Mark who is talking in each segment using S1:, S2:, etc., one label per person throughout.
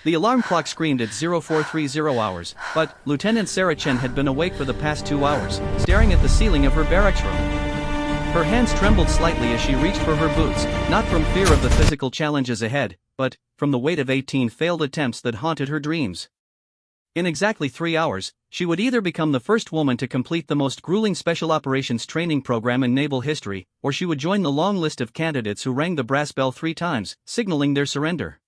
S1: The alarm clock screamed at 0430 hours, but Lieutenant Sarah Chen had been awake for the past 2 hours, staring at the ceiling of her barracks room. Her hands trembled slightly as she reached for her boots, not from fear of the physical challenges ahead, but from the weight of 18 failed attempts that haunted her dreams. In exactly 3 hours, she would either become the first woman to complete the most grueling special operations training program in naval history, or she would join the long list of candidates who rang the brass bell 3 times, signaling their surrender.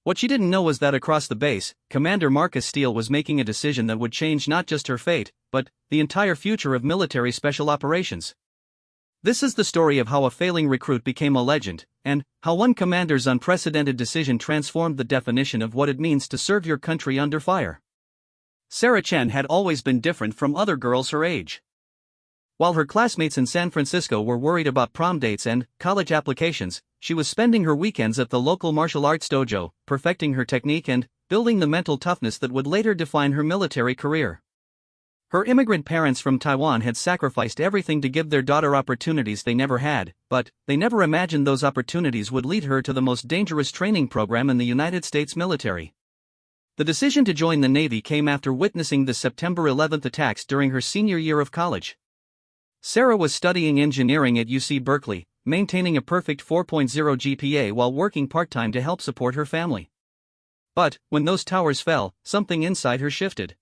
S1: What she didn't know was that across the base, Commander Marcus Steele was making a decision that would change not just her fate, but the entire future of military special operations. This is the story of how a failing recruit became a legend, and how one commander's unprecedented decision transformed the definition of what it means to serve your country under fire. Sarah Chen had always been different from other girls her age. While her classmates in San Francisco were worried about prom dates and college applications, she was spending her weekends at the local martial arts dojo, perfecting her technique and building the mental toughness that would later define her military career. Her immigrant parents from Taiwan had sacrificed everything to give their daughter opportunities they never had, but they never imagined those opportunities would lead her to the most dangerous training program in the United States military. The decision to join the Navy came after witnessing the September 11th attacks during her senior year of college. Sarah was studying engineering at UC Berkeley, maintaining a perfect 4.0 GPA while working part-time to help support her family. But, when those towers fell, something inside her shifted.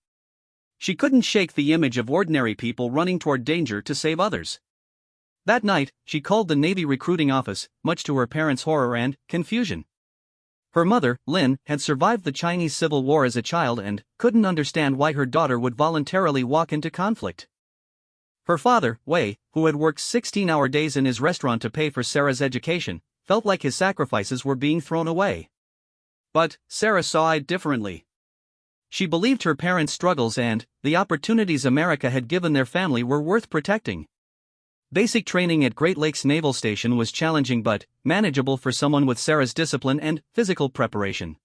S1: She couldn't shake the image of ordinary people running toward danger to save others. That night, she called the Navy recruiting office, much to her parents' horror and confusion. Her mother, Lynn, had survived the Chinese Civil War as a child and couldn't understand why her daughter would voluntarily walk into conflict. Her father, Wei, who had worked 16-hour days in his restaurant to pay for Sarah's education, felt like his sacrifices were being thrown away. But Sarah saw it differently. She believed her parents' struggles and the opportunities America had given their family were worth protecting. Basic training at Great Lakes Naval Station was challenging but manageable for someone with Sarah's discipline and physical preparation.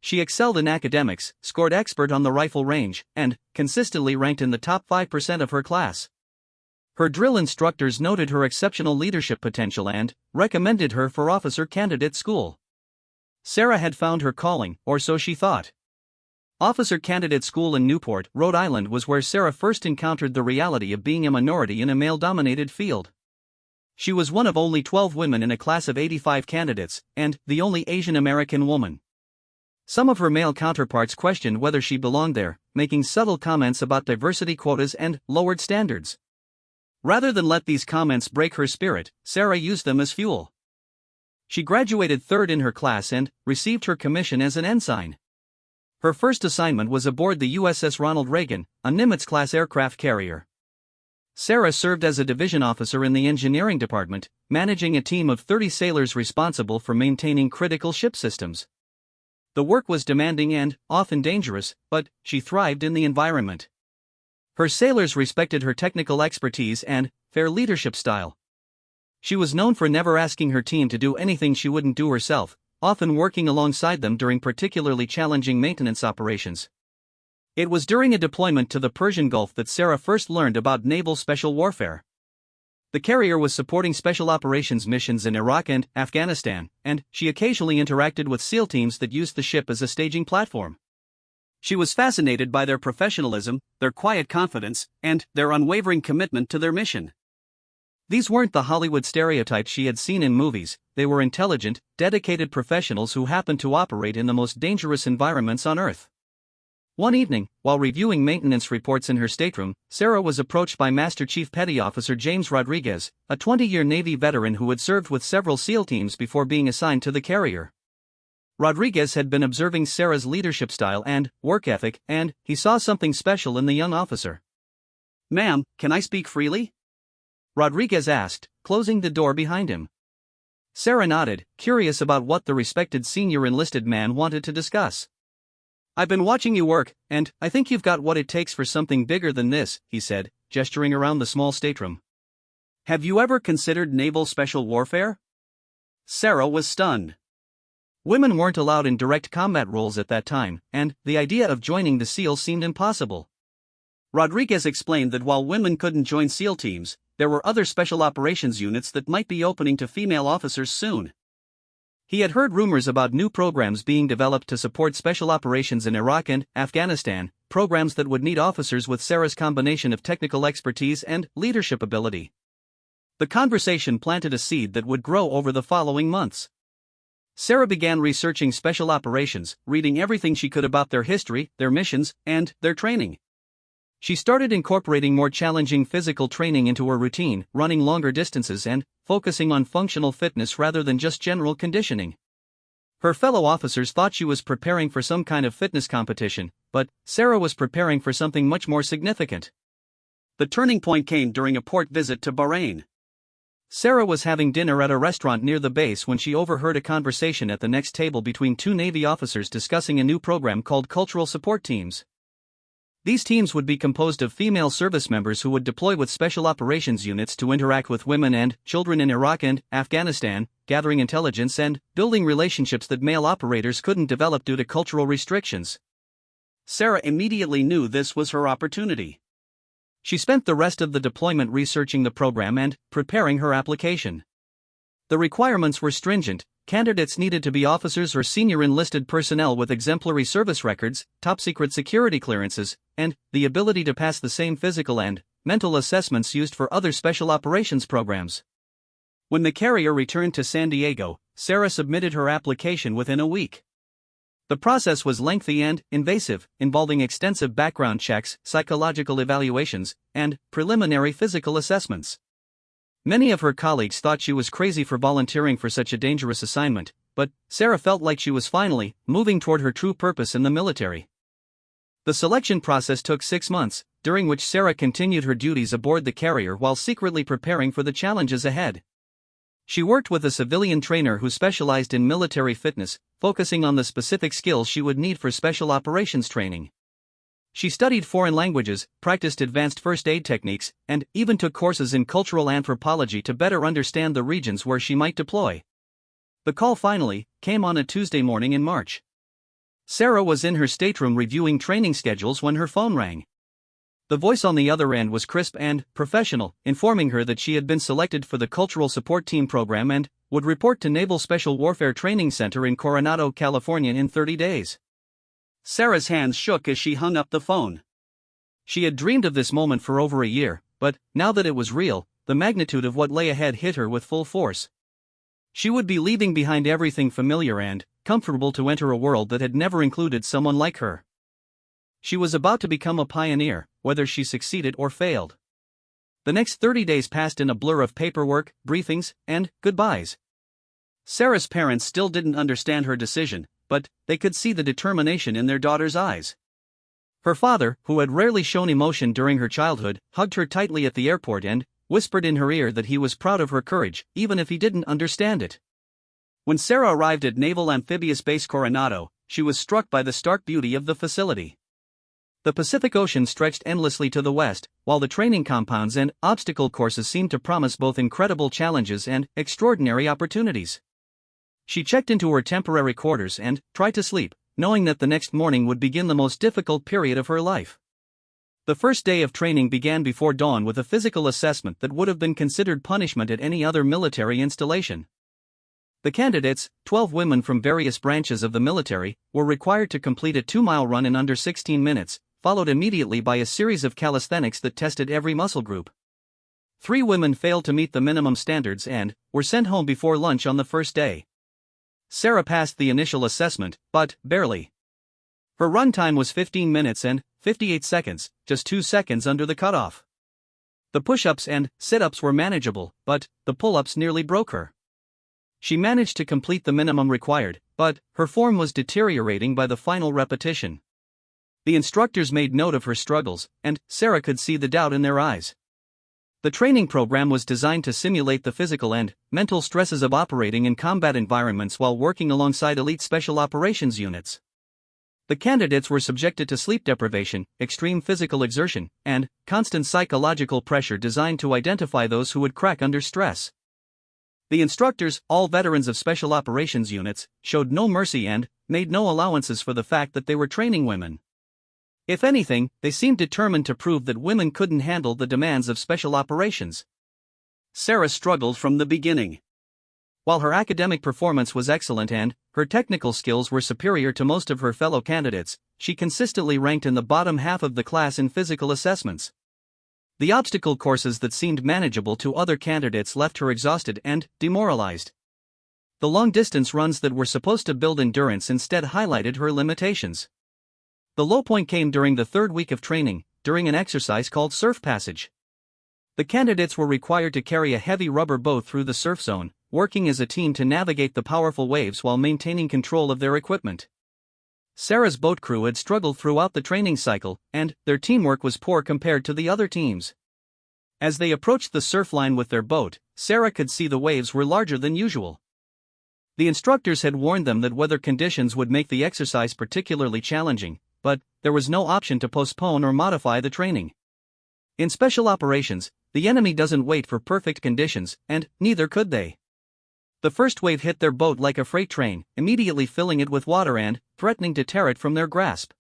S1: She excelled in academics, scored expert on the rifle range, and consistently ranked in the top 5% of her class. Her drill instructors noted her exceptional leadership potential and recommended her for officer candidate school. Sarah had found her calling, or so she thought. Officer Candidate School in Newport, Rhode Island was where Sarah first encountered the reality of being a minority in a male-dominated field. She was one of only 12 women in a class of 85 candidates, and the only Asian American woman. Some of her male counterparts questioned whether she belonged there, making subtle comments about diversity quotas and lowered standards. Rather than let these comments break her spirit, Sarah used them as fuel. She graduated third in her class and received her commission as an ensign. Her first assignment was aboard the USS Ronald Reagan, a Nimitz-class aircraft carrier. Sarah served as a division officer in the engineering department, managing a team of 30 sailors responsible for maintaining critical ship systems. The work was demanding and often dangerous, but she thrived in the environment. Her sailors respected her technical expertise and fair leadership style. She was known for never asking her team to do anything she wouldn't do herself, often working alongside them during particularly challenging maintenance operations. It was during a deployment to the Persian Gulf that Sarah first learned about naval special warfare. The carrier was supporting special operations missions in Iraq and Afghanistan, and she occasionally interacted with SEAL teams that used the ship as a staging platform. She was fascinated by their professionalism, their quiet confidence, and their unwavering commitment to their mission. These weren't the Hollywood stereotypes she had seen in movies, they were intelligent, dedicated professionals who happened to operate in the most dangerous environments on Earth. One evening, while reviewing maintenance reports in her stateroom, Sarah was approached by Master Chief Petty Officer James Rodriguez, a 20-year Navy veteran who had served with several SEAL teams before being assigned to the carrier. Rodriguez had been observing Sarah's leadership style and work ethic, and he saw something special in the young officer. "Ma'am, can I speak freely?" Rodriguez asked, closing the door behind him. Sarah nodded, curious about what the respected senior enlisted man wanted to discuss. "I've been watching you work, and I think you've got what it takes for something bigger than this," he said, gesturing around the small stateroom. "Have you ever considered naval special warfare?" Sarah was stunned. Women weren't allowed in direct combat roles at that time, and the idea of joining the SEALs seemed impossible. Rodriguez explained that while women couldn't join SEAL teams, there were other special operations units that might be opening to female officers soon. He had heard rumors about new programs being developed to support special operations in Iraq and Afghanistan, programs that would need officers with Sarah's combination of technical expertise and leadership ability. The conversation planted a seed that would grow over the following months. Sarah began researching special operations, reading everything she could about their history, their missions, and their training. She started incorporating more challenging physical training into her routine, running longer distances and focusing on functional fitness rather than just general conditioning. Her fellow officers thought she was preparing for some kind of fitness competition, but Sarah was preparing for something much more significant. The turning point came during a port visit to Bahrain. Sarah was having dinner at a restaurant near the base when she overheard a conversation at the next table between two Navy officers discussing a new program called Cultural Support Teams. These teams would be composed of female service members who would deploy with special operations units to interact with women and children in Iraq and Afghanistan, gathering intelligence and building relationships that male operators couldn't develop due to cultural restrictions. Sarah immediately knew this was her opportunity. She spent the rest of the deployment researching the program and preparing her application. The requirements were stringent. Candidates needed to be officers or senior enlisted personnel with exemplary service records, top-secret security clearances, and the ability to pass the same physical and mental assessments used for other special operations programs. When the carrier returned to San Diego, Sarah submitted her application within a week. The process was lengthy and invasive, involving extensive background checks, psychological evaluations, and preliminary physical assessments. Many of her colleagues thought she was crazy for volunteering for such a dangerous assignment, but Sarah felt like she was finally moving toward her true purpose in the military. The selection process took 6 months, during which Sarah continued her duties aboard the carrier while secretly preparing for the challenges ahead. She worked with a civilian trainer who specialized in military fitness, focusing on the specific skills she would need for special operations training. She studied foreign languages, practiced advanced first aid techniques, and even took courses in cultural anthropology to better understand the regions where she might deploy. The call finally came on a Tuesday morning in March. Sarah was in her stateroom reviewing training schedules when her phone rang. The voice on the other end was crisp and professional, informing her that she had been selected for the Cultural Support Team program and would report to Naval Special Warfare Training Center in Coronado, California in 30 days. Sarah's hands shook as she hung up the phone. She had dreamed of this moment for over a year, but now that it was real, the magnitude of what lay ahead hit her with full force. She would be leaving behind everything familiar and comfortable to enter a world that had never included someone like her. She was about to become a pioneer, whether she succeeded or failed. The next 30 days passed in a blur of paperwork, briefings, and goodbyes. Sarah's parents still didn't understand her decision, but they could see the determination in their daughter's eyes. Her father, who had rarely shown emotion during her childhood, hugged her tightly at the airport and whispered in her ear that he was proud of her courage, even if he didn't understand it. When Sarah arrived at Naval Amphibious Base Coronado, she was struck by the stark beauty of the facility. The Pacific Ocean stretched endlessly to the west, while the training compounds and obstacle courses seemed to promise both incredible challenges and extraordinary opportunities. She checked into her temporary quarters and tried to sleep, knowing that the next morning would begin the most difficult period of her life. The first day of training began before dawn with a physical assessment that would have been considered punishment at any other military installation. The candidates, 12 women from various branches of the military, were required to complete a 2-mile run in under 16 minutes, followed immediately by a series of calisthenics that tested every muscle group. 3 women failed to meet the minimum standards and were sent home before lunch on the first day. Sarah passed the initial assessment, but barely. Her run time was 15 minutes and 58 seconds, just 2 seconds under the cutoff. The push-ups and sit-ups were manageable, but the pull-ups nearly broke her. She managed to complete the minimum required, but her form was deteriorating by the final repetition. The instructors made note of her struggles, and Sarah could see the doubt in their eyes. The training program was designed to simulate the physical and mental stresses of operating in combat environments while working alongside elite special operations units. The candidates were subjected to sleep deprivation, extreme physical exertion, and constant psychological pressure designed to identify those who would crack under stress. The instructors, all veterans of special operations units, showed no mercy and made no allowances for the fact that they were training women. If anything, they seemed determined to prove that women couldn't handle the demands of special operations. Sarah struggled from the beginning. While her academic performance was excellent and her technical skills were superior to most of her fellow candidates, she consistently ranked in the bottom half of the class in physical assessments. The obstacle courses that seemed manageable to other candidates left her exhausted and demoralized. The long-distance runs that were supposed to build endurance instead highlighted her limitations. The low point came during the third week of training, during an exercise called surf passage. The candidates were required to carry a heavy rubber boat through the surf zone, working as a team to navigate the powerful waves while maintaining control of their equipment. Sarah's boat crew had struggled throughout the training cycle, and their teamwork was poor compared to the other teams. As they approached the surf line with their boat, Sarah could see the waves were larger than usual. The instructors had warned them that weather conditions would make the exercise particularly challenging, but there was no option to postpone or modify the training. In special operations, the enemy doesn't wait for perfect conditions, and neither could they. The first wave hit their boat like a freight train, immediately filling it with water and threatening to tear it from their grasp.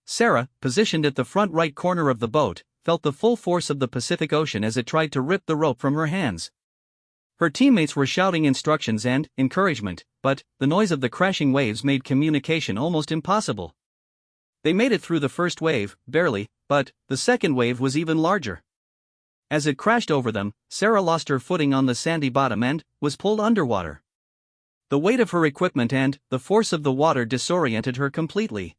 S1: Sarah, positioned at the front right corner of the boat, felt the full force of the Pacific Ocean as it tried to rip the rope from her hands. Her teammates were shouting instructions and encouragement, but the noise of the crashing waves made communication almost impossible. They made it through the first wave, barely, but the second wave was even larger. As it crashed over them, Sarah lost her footing on the sandy bottom and was pulled underwater. The weight of her equipment and the force of the water disoriented her completely.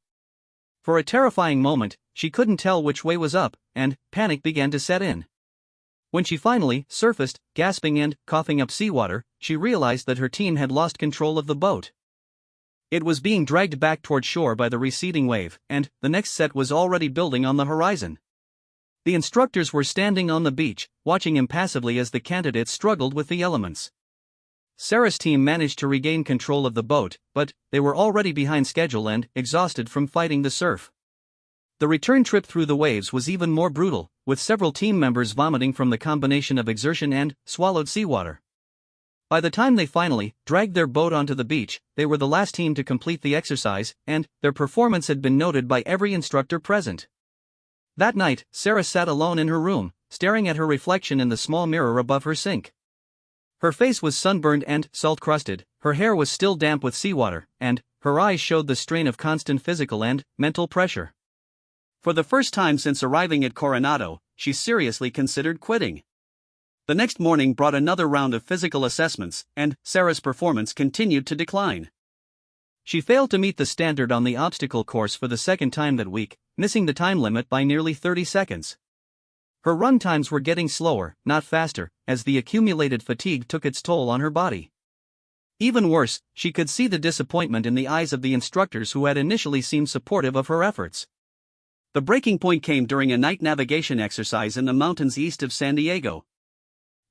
S1: For a terrifying moment, she couldn't tell which way was up, and panic began to set in. When she finally surfaced, gasping and coughing up seawater, she realized that her team had lost control of the boat. It was being dragged back toward shore by the receding wave, and the next set was already building on the horizon. The instructors were standing on the beach, watching impassively as the candidates struggled with the elements. Sarah's team managed to regain control of the boat, but they were already behind schedule and exhausted from fighting the surf. The return trip through the waves was even more brutal, with several team members vomiting from the combination of exertion and swallowed seawater. By the time they finally dragged their boat onto the beach, they were the last team to complete the exercise, and their performance had been noted by every instructor present. That night, Sarah sat alone in her room, staring at her reflection in the small mirror above her sink. Her face was sunburned and salt-crusted, her hair was still damp with seawater, and her eyes showed the strain of constant physical and mental pressure. For the first time since arriving at Coronado, she seriously considered quitting. The next morning brought another round of physical assessments, and Sarah's performance continued to decline. She failed to meet the standard on the obstacle course for the second time that week, missing the time limit by nearly 30 seconds. Her run times were getting slower, not faster, as the accumulated fatigue took its toll on her body. Even worse, she could see the disappointment in the eyes of the instructors who had initially seemed supportive of her efforts. The breaking point came during a night navigation exercise in the mountains east of San Diego.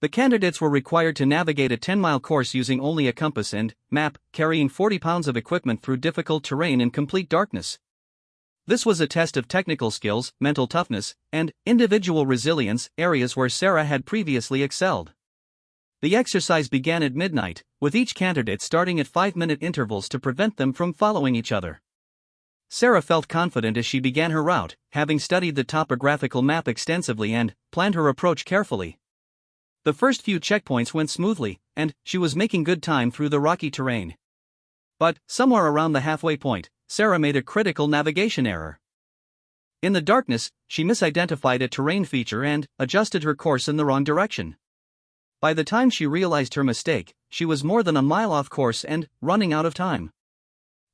S1: The candidates were required to navigate a 10-mile course using only a compass and map, carrying 40 pounds of equipment through difficult terrain in complete darkness. This was a test of technical skills, mental toughness, and individual resilience, areas where Sarah had previously excelled. The exercise began at midnight, with each candidate starting at 5-minute intervals to prevent them from following each other. Sarah felt confident as she began her route, having studied the topographical map extensively and planned her approach carefully. The first few checkpoints went smoothly, and she was making good time through the rocky terrain. But, somewhere around the halfway point, Sarah made a critical navigation error. In the darkness, she misidentified a terrain feature and adjusted her course in the wrong direction. By the time she realized her mistake, she was more than a mile off course and running out of time.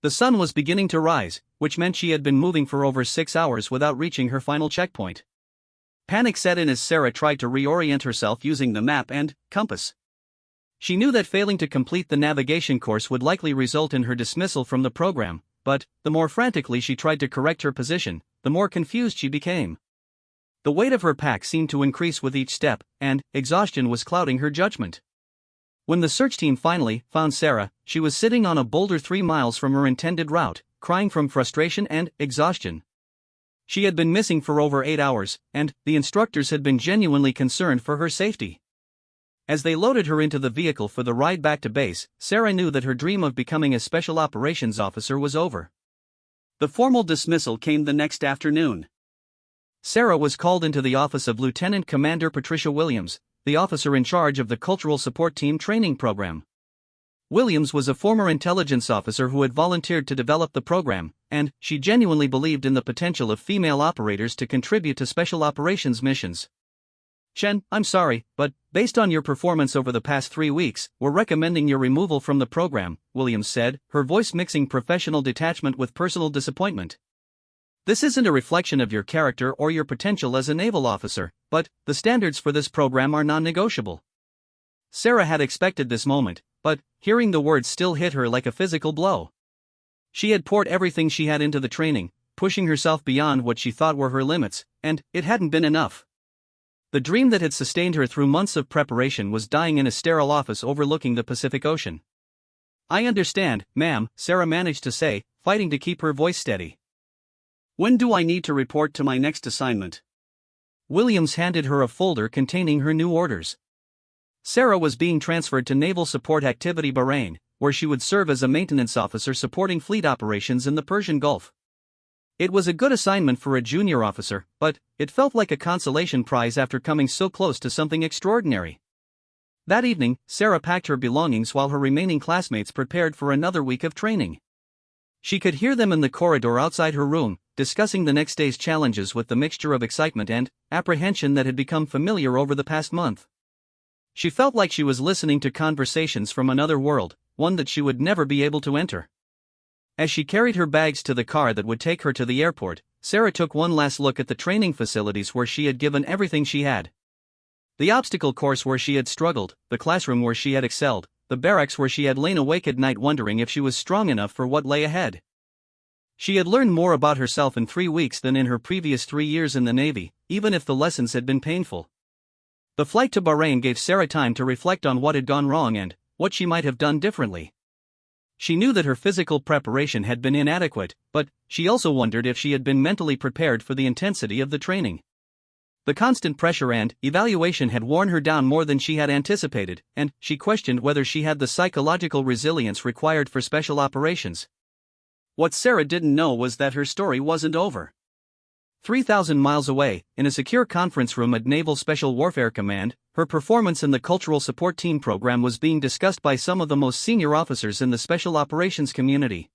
S1: The sun was beginning to rise, which meant she had been moving for over 6 hours without reaching her final checkpoint. Panic set in as Sarah tried to reorient herself using the map and compass. She knew that failing to complete the navigation course would likely result in her dismissal from the program, but the more frantically she tried to correct her position, the more confused she became. The weight of her pack seemed to increase with each step, and exhaustion was clouding her judgment. When the search team finally found Sarah, she was sitting on a boulder 3 miles from her intended route, crying from frustration and exhaustion. She had been missing for over 8 hours, and the instructors had been genuinely concerned for her safety. As they loaded her into the vehicle for the ride back to base, Sarah knew that her dream of becoming a special operations officer was over. The formal dismissal came the next afternoon. Sarah was called into the office of Lieutenant Commander Patricia Williams, the officer in charge of the Cultural Support Team training program. Williams was a former intelligence officer who had volunteered to develop the program, and she genuinely believed in the potential of female operators to contribute to special operations missions. "Chen, I'm sorry, but based on your performance over the past 3 weeks, we're recommending your removal from the program," Williams said, her voice mixing professional detachment with personal disappointment. "This isn't a reflection of your character or your potential as a naval officer, but the standards for this program are non-negotiable." Sarah had expected this moment, but hearing the words still hit her like a physical blow. She had poured everything she had into the training, pushing herself beyond what she thought were her limits, and it hadn't been enough. The dream that had sustained her through months of preparation was dying in a sterile office overlooking the Pacific Ocean. "I understand, ma'am," Sarah managed to say, fighting to keep her voice steady. "When do I need to report to my next assignment?" Williams handed her a folder containing her new orders. Sarah was being transferred to Naval Support Activity Bahrain, where she would serve as a maintenance officer supporting fleet operations in the Persian Gulf. It was a good assignment for a junior officer, but it felt like a consolation prize after coming so close to something extraordinary. That evening, Sarah packed her belongings while her remaining classmates prepared for another week of training. She could hear them in the corridor outside her room, discussing the next day's challenges with the mixture of excitement and apprehension that had become familiar over the past month. She felt like she was listening to conversations from another world, one that she would never be able to enter. As she carried her bags to the car that would take her to the airport, Sarah took one last look at the training facilities where she had given everything she had. The obstacle course where she had struggled, the classroom where she had excelled, the barracks where she had lain awake at night wondering if she was strong enough for what lay ahead. She had learned more about herself in 3 weeks than in her previous 3 years in the Navy, even if the lessons had been painful. The flight to Bahrain gave Sarah time to reflect on what had gone wrong and what she might have done differently. She knew that her physical preparation had been inadequate, but she also wondered if she had been mentally prepared for the intensity of the training. The constant pressure and evaluation had worn her down more than she had anticipated, and she questioned whether she had the psychological resilience required for special operations. What Sarah didn't know was that her story wasn't over. 3,000 miles away, in a secure conference room at Naval Special Warfare Command, her performance in the Cultural Support Team program was being discussed by some of the most senior officers in the special operations community.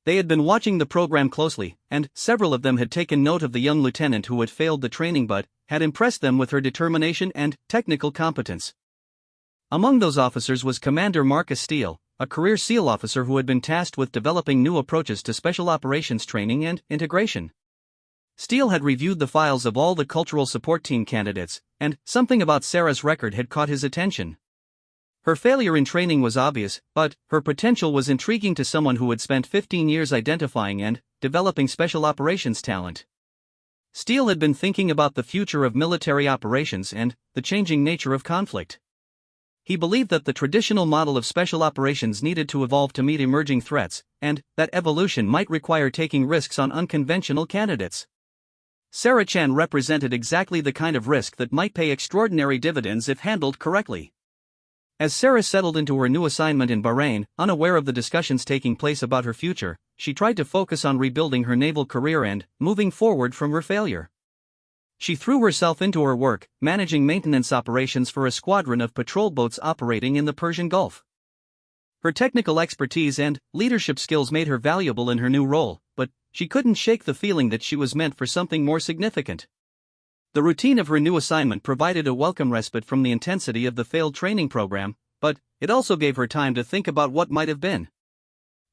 S1: They had been watching the program closely, and several of them had taken note of the young lieutenant who had failed the training but had impressed them with her determination and technical competence. Among those officers was Commander Marcus Steele, a career SEAL officer who had been tasked with developing new approaches to special operations training and integration. Steele had reviewed the files of all the Cultural Support Team candidates, and something about Sarah's record had caught his attention. Her failure in training was obvious, but her potential was intriguing to someone who had spent 15 years identifying and developing special operations talent. Steele had been thinking about the future of military operations and the changing nature of conflict. He believed that the traditional model of special operations needed to evolve to meet emerging threats, and that evolution might require taking risks on unconventional candidates. Sarah Chen represented exactly the kind of risk that might pay extraordinary dividends if handled correctly. As Sarah settled into her new assignment in Bahrain, unaware of the discussions taking place about her future, she tried to focus on rebuilding her naval career and moving forward from her failure. She threw herself into her work, managing maintenance operations for a squadron of patrol boats operating in the Persian Gulf. Her technical expertise and leadership skills made her valuable in her new role, but she couldn't shake the feeling that she was meant for something more significant. The routine of her new assignment provided a welcome respite from the intensity of the failed training program, but it also gave her time to think about what might have been.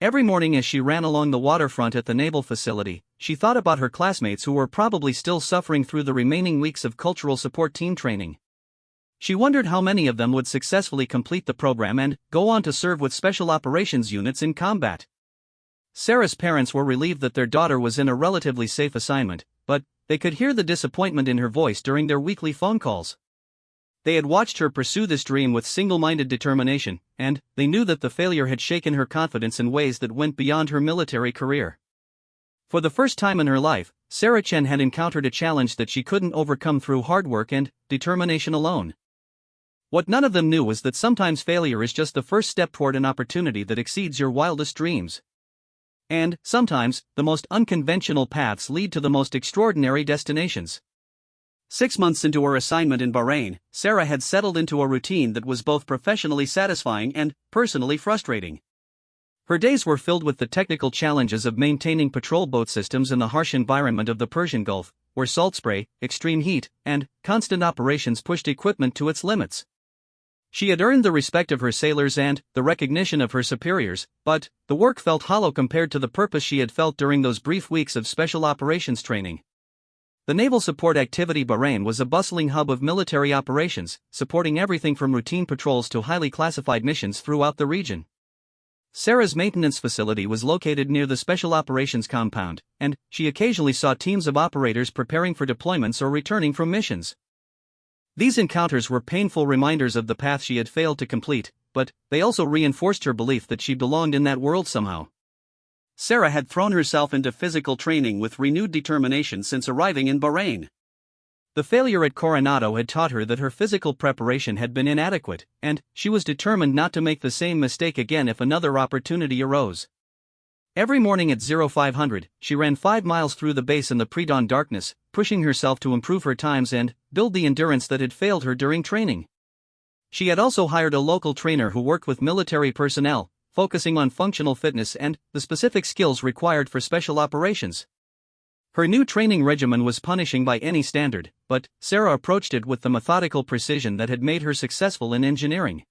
S1: Every morning as she ran along the waterfront at the naval facility, she thought about her classmates who were probably still suffering through the remaining weeks of Cultural Support Team training. She wondered how many of them would successfully complete the program and go on to serve with special operations units in combat. Sarah's parents were relieved that their daughter was in a relatively safe assignment, but they could hear the disappointment in her voice during their weekly phone calls. They had watched her pursue this dream with single-minded determination, and they knew that the failure had shaken her confidence in ways that went beyond her military career. For the first time in her life, Sarah Chen had encountered a challenge that she couldn't overcome through hard work and determination alone. What none of them knew was that sometimes failure is just the first step toward an opportunity that exceeds your wildest dreams. And, sometimes, the most unconventional paths lead to the most extraordinary destinations. 6 months into her assignment in Bahrain, Sarah had settled into a routine that was both professionally satisfying and personally frustrating. Her days were filled with the technical challenges of maintaining patrol boat systems in the harsh environment of the Persian Gulf, where salt spray, extreme heat, and constant operations pushed equipment to its limits. She had earned the respect of her sailors and the recognition of her superiors, but the work felt hollow compared to the purpose she had felt during those brief weeks of special operations training. The Naval Support Activity Bahrain was a bustling hub of military operations, supporting everything from routine patrols to highly classified missions throughout the region. Sarah's maintenance facility was located near the Special Operations Compound, and she occasionally saw teams of operators preparing for deployments or returning from missions. These encounters were painful reminders of the path she had failed to complete, but they also reinforced her belief that she belonged in that world somehow. Sarah had thrown herself into physical training with renewed determination since arriving in Bahrain. The failure at Coronado had taught her that her physical preparation had been inadequate, and she was determined not to make the same mistake again if another opportunity arose. Every morning at 0500, she ran 5 miles through the base in the pre-dawn darkness, pushing herself to improve her times and build the endurance that had failed her during training. She had also hired a local trainer who worked with military personnel, focusing on functional fitness and the specific skills required for special operations. Her new training regimen was punishing by any standard, but Sarah approached it with the methodical precision that had made her successful in engineering.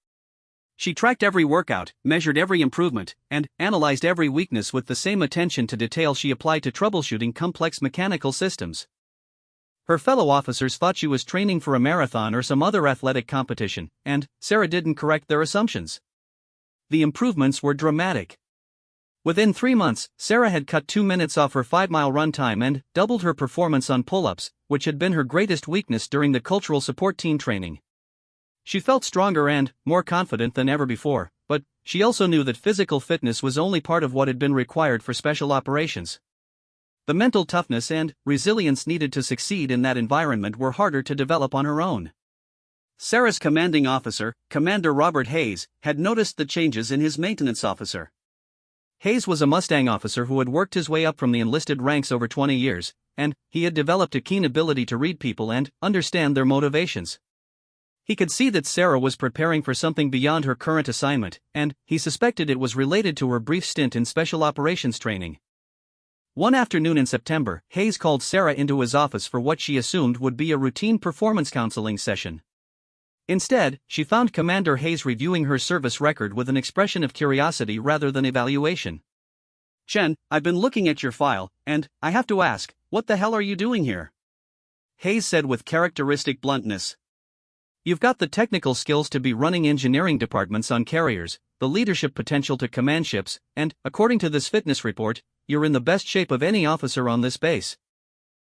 S1: She tracked every workout, measured every improvement, and analyzed every weakness with the same attention to detail she applied to troubleshooting complex mechanical systems. Her fellow officers thought she was training for a marathon or some other athletic competition, and Sarah didn't correct their assumptions. The improvements were dramatic. Within 3 months, Sarah had cut 2 minutes off her 5-mile run time and doubled her performance on pull-ups, which had been her greatest weakness during the cultural support team training. She felt stronger and more confident than ever before, but she also knew that physical fitness was only part of what had been required for special operations. The mental toughness and resilience needed to succeed in that environment were harder to develop on her own. Sarah's commanding officer, Commander Robert Hayes, had noticed the changes in his maintenance officer. Hayes was a Mustang officer who had worked his way up from the enlisted ranks over 20 years, and he had developed a keen ability to read people and understand their motivations. He could see that Sarah was preparing for something beyond her current assignment, and he suspected it was related to her brief stint in special operations training. One afternoon in September, Hayes called Sarah into his office for what she assumed would be a routine performance counseling session. Instead, she found Commander Hayes reviewing her service record with an expression of curiosity rather than evaluation. "Chen, I've been looking at your file, and I have to ask, what the hell are you doing here?" Hayes said with characteristic bluntness. "You've got the technical skills to be running engineering departments on carriers, the leadership potential to command ships, and, according to this fitness report, you're in the best shape of any officer on this base.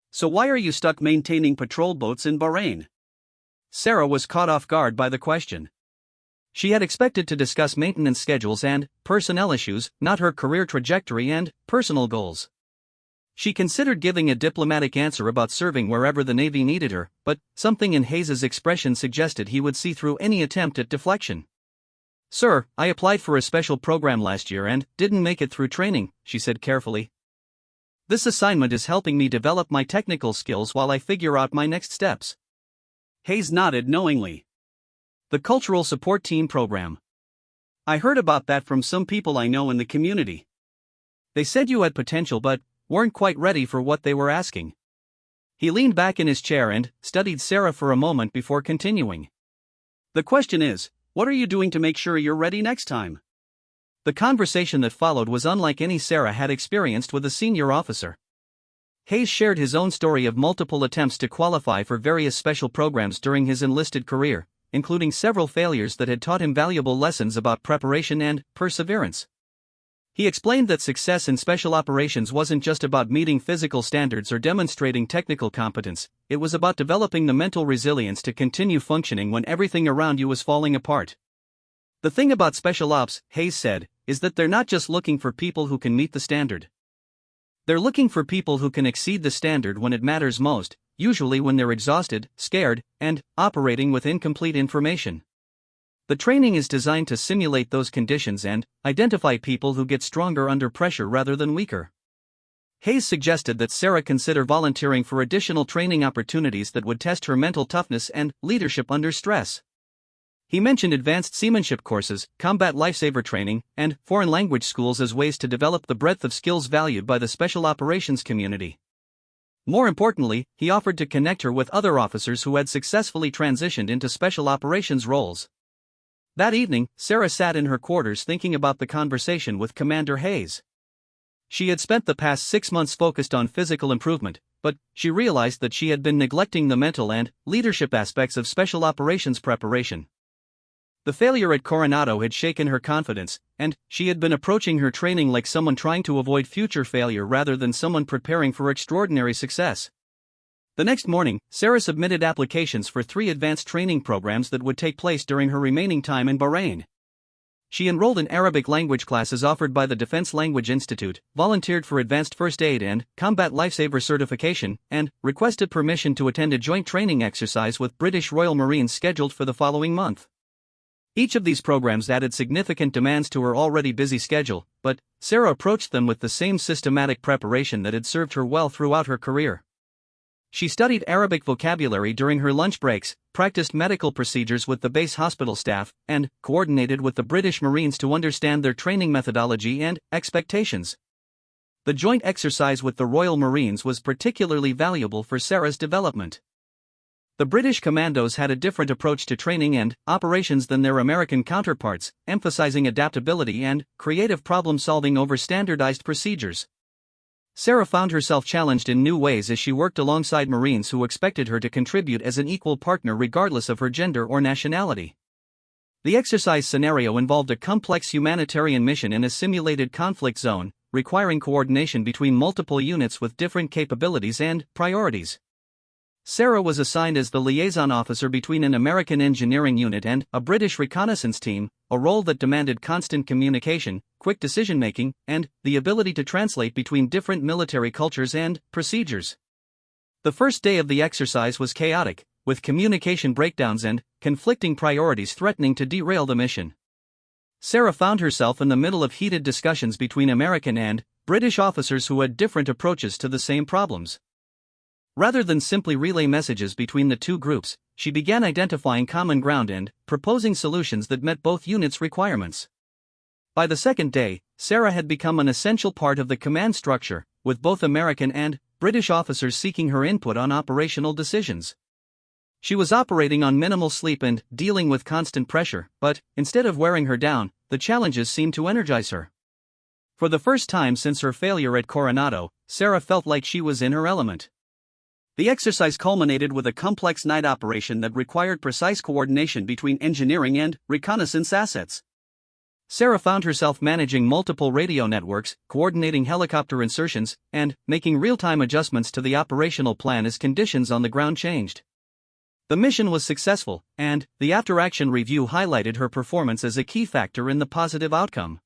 S1: So why are you stuck maintaining patrol boats in Bahrain?" Sarah was caught off guard by the question. She had expected to discuss maintenance schedules and personnel issues, not her career trajectory and personal goals. She considered giving a diplomatic answer about serving wherever the Navy needed her, but something in Hayes's expression suggested he would see through any attempt at deflection. "Sir, I applied for a special program last year and didn't make it through training," she said carefully. "This assignment is helping me develop my technical skills while I figure out my next steps." Hayes nodded knowingly. "The Cultural Support Team Program. I heard about that from some people I know in the community. They said you had potential but weren't quite ready for what they were asking." He leaned back in his chair and studied Sarah for a moment before continuing. "The question is, what are you doing to make sure you're ready next time?" The conversation that followed was unlike any Sarah had experienced with a senior officer. Hayes shared his own story of multiple attempts to qualify for various special programs during his enlisted career, including several failures that had taught him valuable lessons about preparation and perseverance. He explained that success in special operations wasn't just about meeting physical standards or demonstrating technical competence, it was about developing the mental resilience to continue functioning when everything around you was falling apart. "The thing about special ops," Hayes said, "is that they're not just looking for people who can meet the standard. They're looking for people who can exceed the standard when it matters most, usually when they're exhausted, scared, and operating with incomplete information. The training is designed to simulate those conditions and identify people who get stronger under pressure rather than weaker." Hayes suggested that Sarah consider volunteering for additional training opportunities that would test her mental toughness and leadership under stress. He mentioned advanced seamanship courses, combat lifesaver training, and foreign language schools as ways to develop the breadth of skills valued by the special operations community. More importantly, he offered to connect her with other officers who had successfully transitioned into special operations roles. That evening, Sarah sat in her quarters thinking about the conversation with Commander Hayes. She had spent the past 6 months focused on physical improvement, but she realized that she had been neglecting the mental and leadership aspects of special operations preparation. The failure at Coronado had shaken her confidence, and she had been approaching her training like someone trying to avoid future failure rather than someone preparing for extraordinary success. The next morning, Sarah submitted applications for 3 advanced training programs that would take place during her remaining time in Bahrain. She enrolled in Arabic language classes offered by the Defense Language Institute, volunteered for advanced first aid and combat lifesaver certification, and requested permission to attend a joint training exercise with British Royal Marines scheduled for the following month. Each of these programs added significant demands to her already busy schedule, but Sarah approached them with the same systematic preparation that had served her well throughout her career. She studied Arabic vocabulary during her lunch breaks, practiced medical procedures with the base hospital staff, and coordinated with the British Marines to understand their training methodology and expectations. The joint exercise with the Royal Marines was particularly valuable for Sarah's development. The British commandos had a different approach to training and operations than their American counterparts, emphasizing adaptability and creative problem-solving over standardized procedures. Sarah found herself challenged in new ways as she worked alongside Marines who expected her to contribute as an equal partner regardless of her gender or nationality. The exercise scenario involved a complex humanitarian mission in a simulated conflict zone, requiring coordination between multiple units with different capabilities and priorities. Sarah was assigned as the liaison officer between an American engineering unit and a British reconnaissance team, a role that demanded constant communication, quick decision-making, and the ability to translate between different military cultures and procedures. The first day of the exercise was chaotic, with communication breakdowns and conflicting priorities threatening to derail the mission. Sarah found herself in the middle of heated discussions between American and British officers who had different approaches to the same problems. Rather than simply relay messages between the two groups, she began identifying common ground and proposing solutions that met both units' requirements. By the second day, Sarah had become an essential part of the command structure, with both American and British officers seeking her input on operational decisions. She was operating on minimal sleep and dealing with constant pressure, but instead of wearing her down, the challenges seemed to energize her. For the first time since her failure at Coronado, Sarah felt like she was in her element. The exercise culminated with a complex night operation that required precise coordination between engineering and reconnaissance assets. Sarah found herself managing multiple radio networks, coordinating helicopter insertions, and making real-time adjustments to the operational plan as conditions on the ground changed. The mission was successful, and the after-action review highlighted her performance as a key factor in the positive outcome.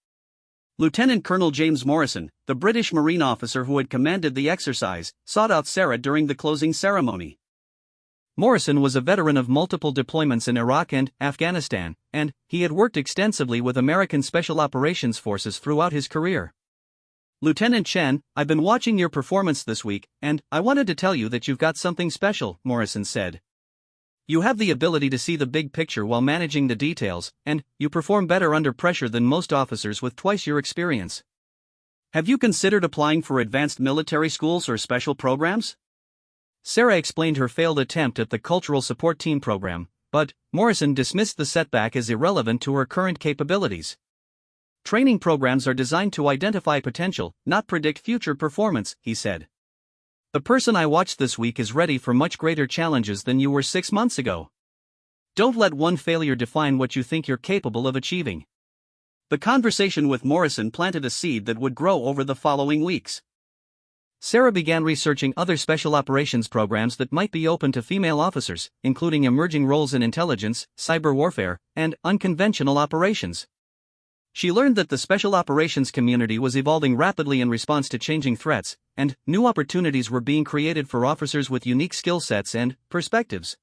S1: Lieutenant Colonel James Morrison, the British Marine officer who had commanded the exercise, sought out Sarah during the closing ceremony. Morrison was a veteran of multiple deployments in Iraq and Afghanistan, and he had worked extensively with American Special Operations Forces throughout his career. "Lieutenant Chen, I've been watching your performance this week, and I wanted to tell you that you've got something special," Morrison said. "You have the ability to see the big picture while managing the details, and you perform better under pressure than most officers with twice your experience. Have you considered applying for advanced military schools or special programs?" Sarah explained her failed attempt at the Cultural Support Team program, but Morrison dismissed the setback as irrelevant to her current capabilities. "Training programs are designed to identify potential, not predict future performance," he said. "The person I watched this week is ready for much greater challenges than you were 6 months ago. Don't let one failure define what you think you're capable of achieving." The conversation with Morrison planted a seed that would grow over the following weeks. Sarah began researching other special operations programs that might be open to female officers, including emerging roles in intelligence, cyber warfare, and unconventional operations. She learned that the special operations community was evolving rapidly in response to changing threats, and new opportunities were being created for officers with unique skill sets and perspectives.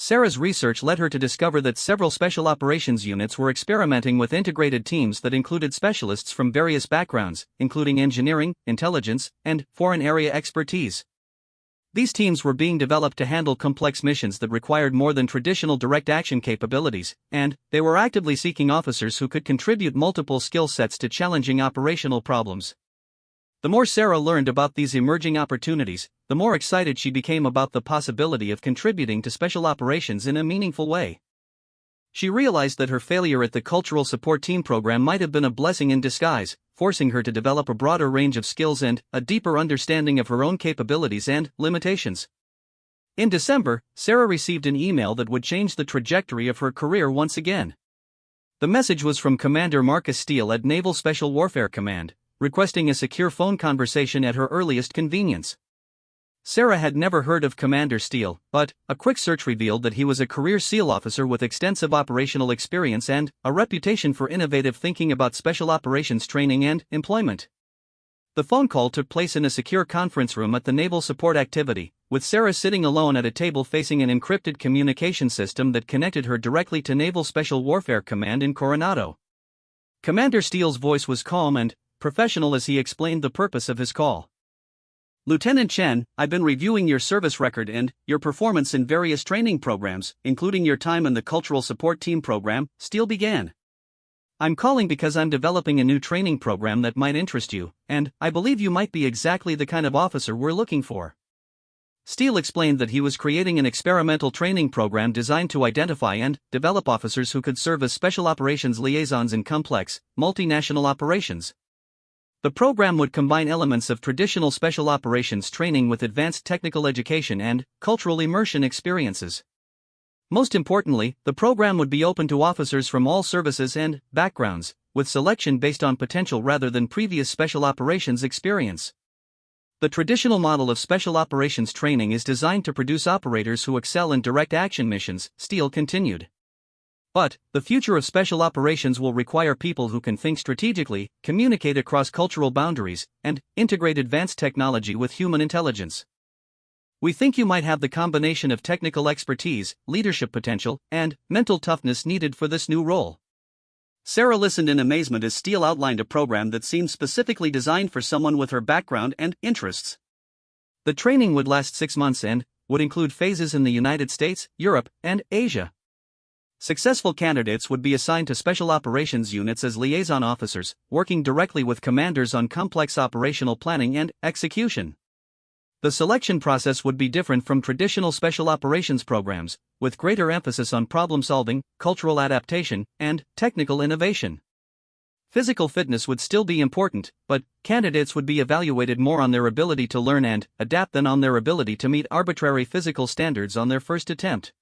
S1: Sarah's research led her to discover that several special operations units were experimenting with integrated teams that included specialists from various backgrounds, including engineering, intelligence, and foreign area expertise. These teams were being developed to handle complex missions that required more than traditional direct action capabilities, and they were actively seeking officers who could contribute multiple skill sets to challenging operational problems. The more Sarah learned about these emerging opportunities, the more excited she became about the possibility of contributing to special operations in a meaningful way. She realized that her failure at the Cultural Support Team program might have been a blessing in disguise, forcing her to develop a broader range of skills and a deeper understanding of her own capabilities and limitations. In December, Sarah received an email that would change the trajectory of her career once again. The message was from Commander Marcus Steele at Naval Special Warfare Command, requesting a secure phone conversation at her earliest convenience. Sarah had never heard of Commander Steele, but a quick search revealed that he was a career SEAL officer with extensive operational experience and a reputation for innovative thinking about special operations training and employment. The phone call took place in a secure conference room at the Naval Support Activity, with Sarah sitting alone at a table facing an encrypted communication system that connected her directly to Naval Special Warfare Command in Coronado. Commander Steele's voice was calm and professional as he explained the purpose of his call. "Lieutenant Chen, I've been reviewing your service record and your performance in various training programs, including your time in the Cultural Support Team program," Steele began. "I'm calling because I'm developing a new training program that might interest you, and I believe you might be exactly the kind of officer we're looking for." Steele explained that he was creating an experimental training program designed to identify and develop officers who could serve as special operations liaisons in complex, multinational operations. The program would combine elements of traditional special operations training with advanced technical education and cultural immersion experiences. Most importantly, the program would be open to officers from all services and backgrounds, with selection based on potential rather than previous special operations experience. The traditional model of special operations training is designed to produce operators who excel in direct action missions, Steele continued. But the future of special operations will require people who can think strategically, communicate across cultural boundaries, and integrate advanced technology with human intelligence. We think you might have the combination of technical expertise, leadership potential, and mental toughness needed for this new role. Sarah listened in amazement as Steele outlined a program that seemed specifically designed for someone with her background and interests. The training would last 6 months and would include phases in the United States, Europe, and Asia. Successful candidates would be assigned to special operations units as liaison officers, working directly with commanders on complex operational planning and execution. The selection process would be different from traditional special operations programs, with greater emphasis on problem solving, cultural adaptation, and technical innovation. Physical fitness would still be important, but candidates would be evaluated more on their ability to learn and adapt than on their ability to meet arbitrary physical standards on their first attempt.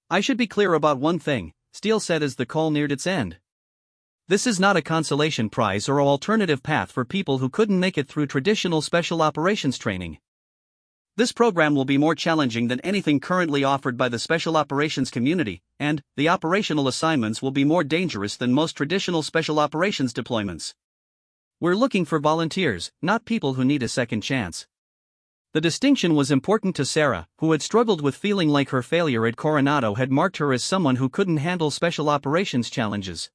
S1: "I should be clear about one thing," Steele said as the call neared its end. "This is not a consolation prize or an alternative path for people who couldn't make it through traditional special operations training. This program will be more challenging than anything currently offered by the special operations community, and the operational assignments will be more dangerous than most traditional special operations deployments. We're looking for volunteers, not people who need a second chance." The distinction was important to Sarah, who had struggled with feeling like her failure at Coronado had marked her as someone who couldn't handle special operations challenges.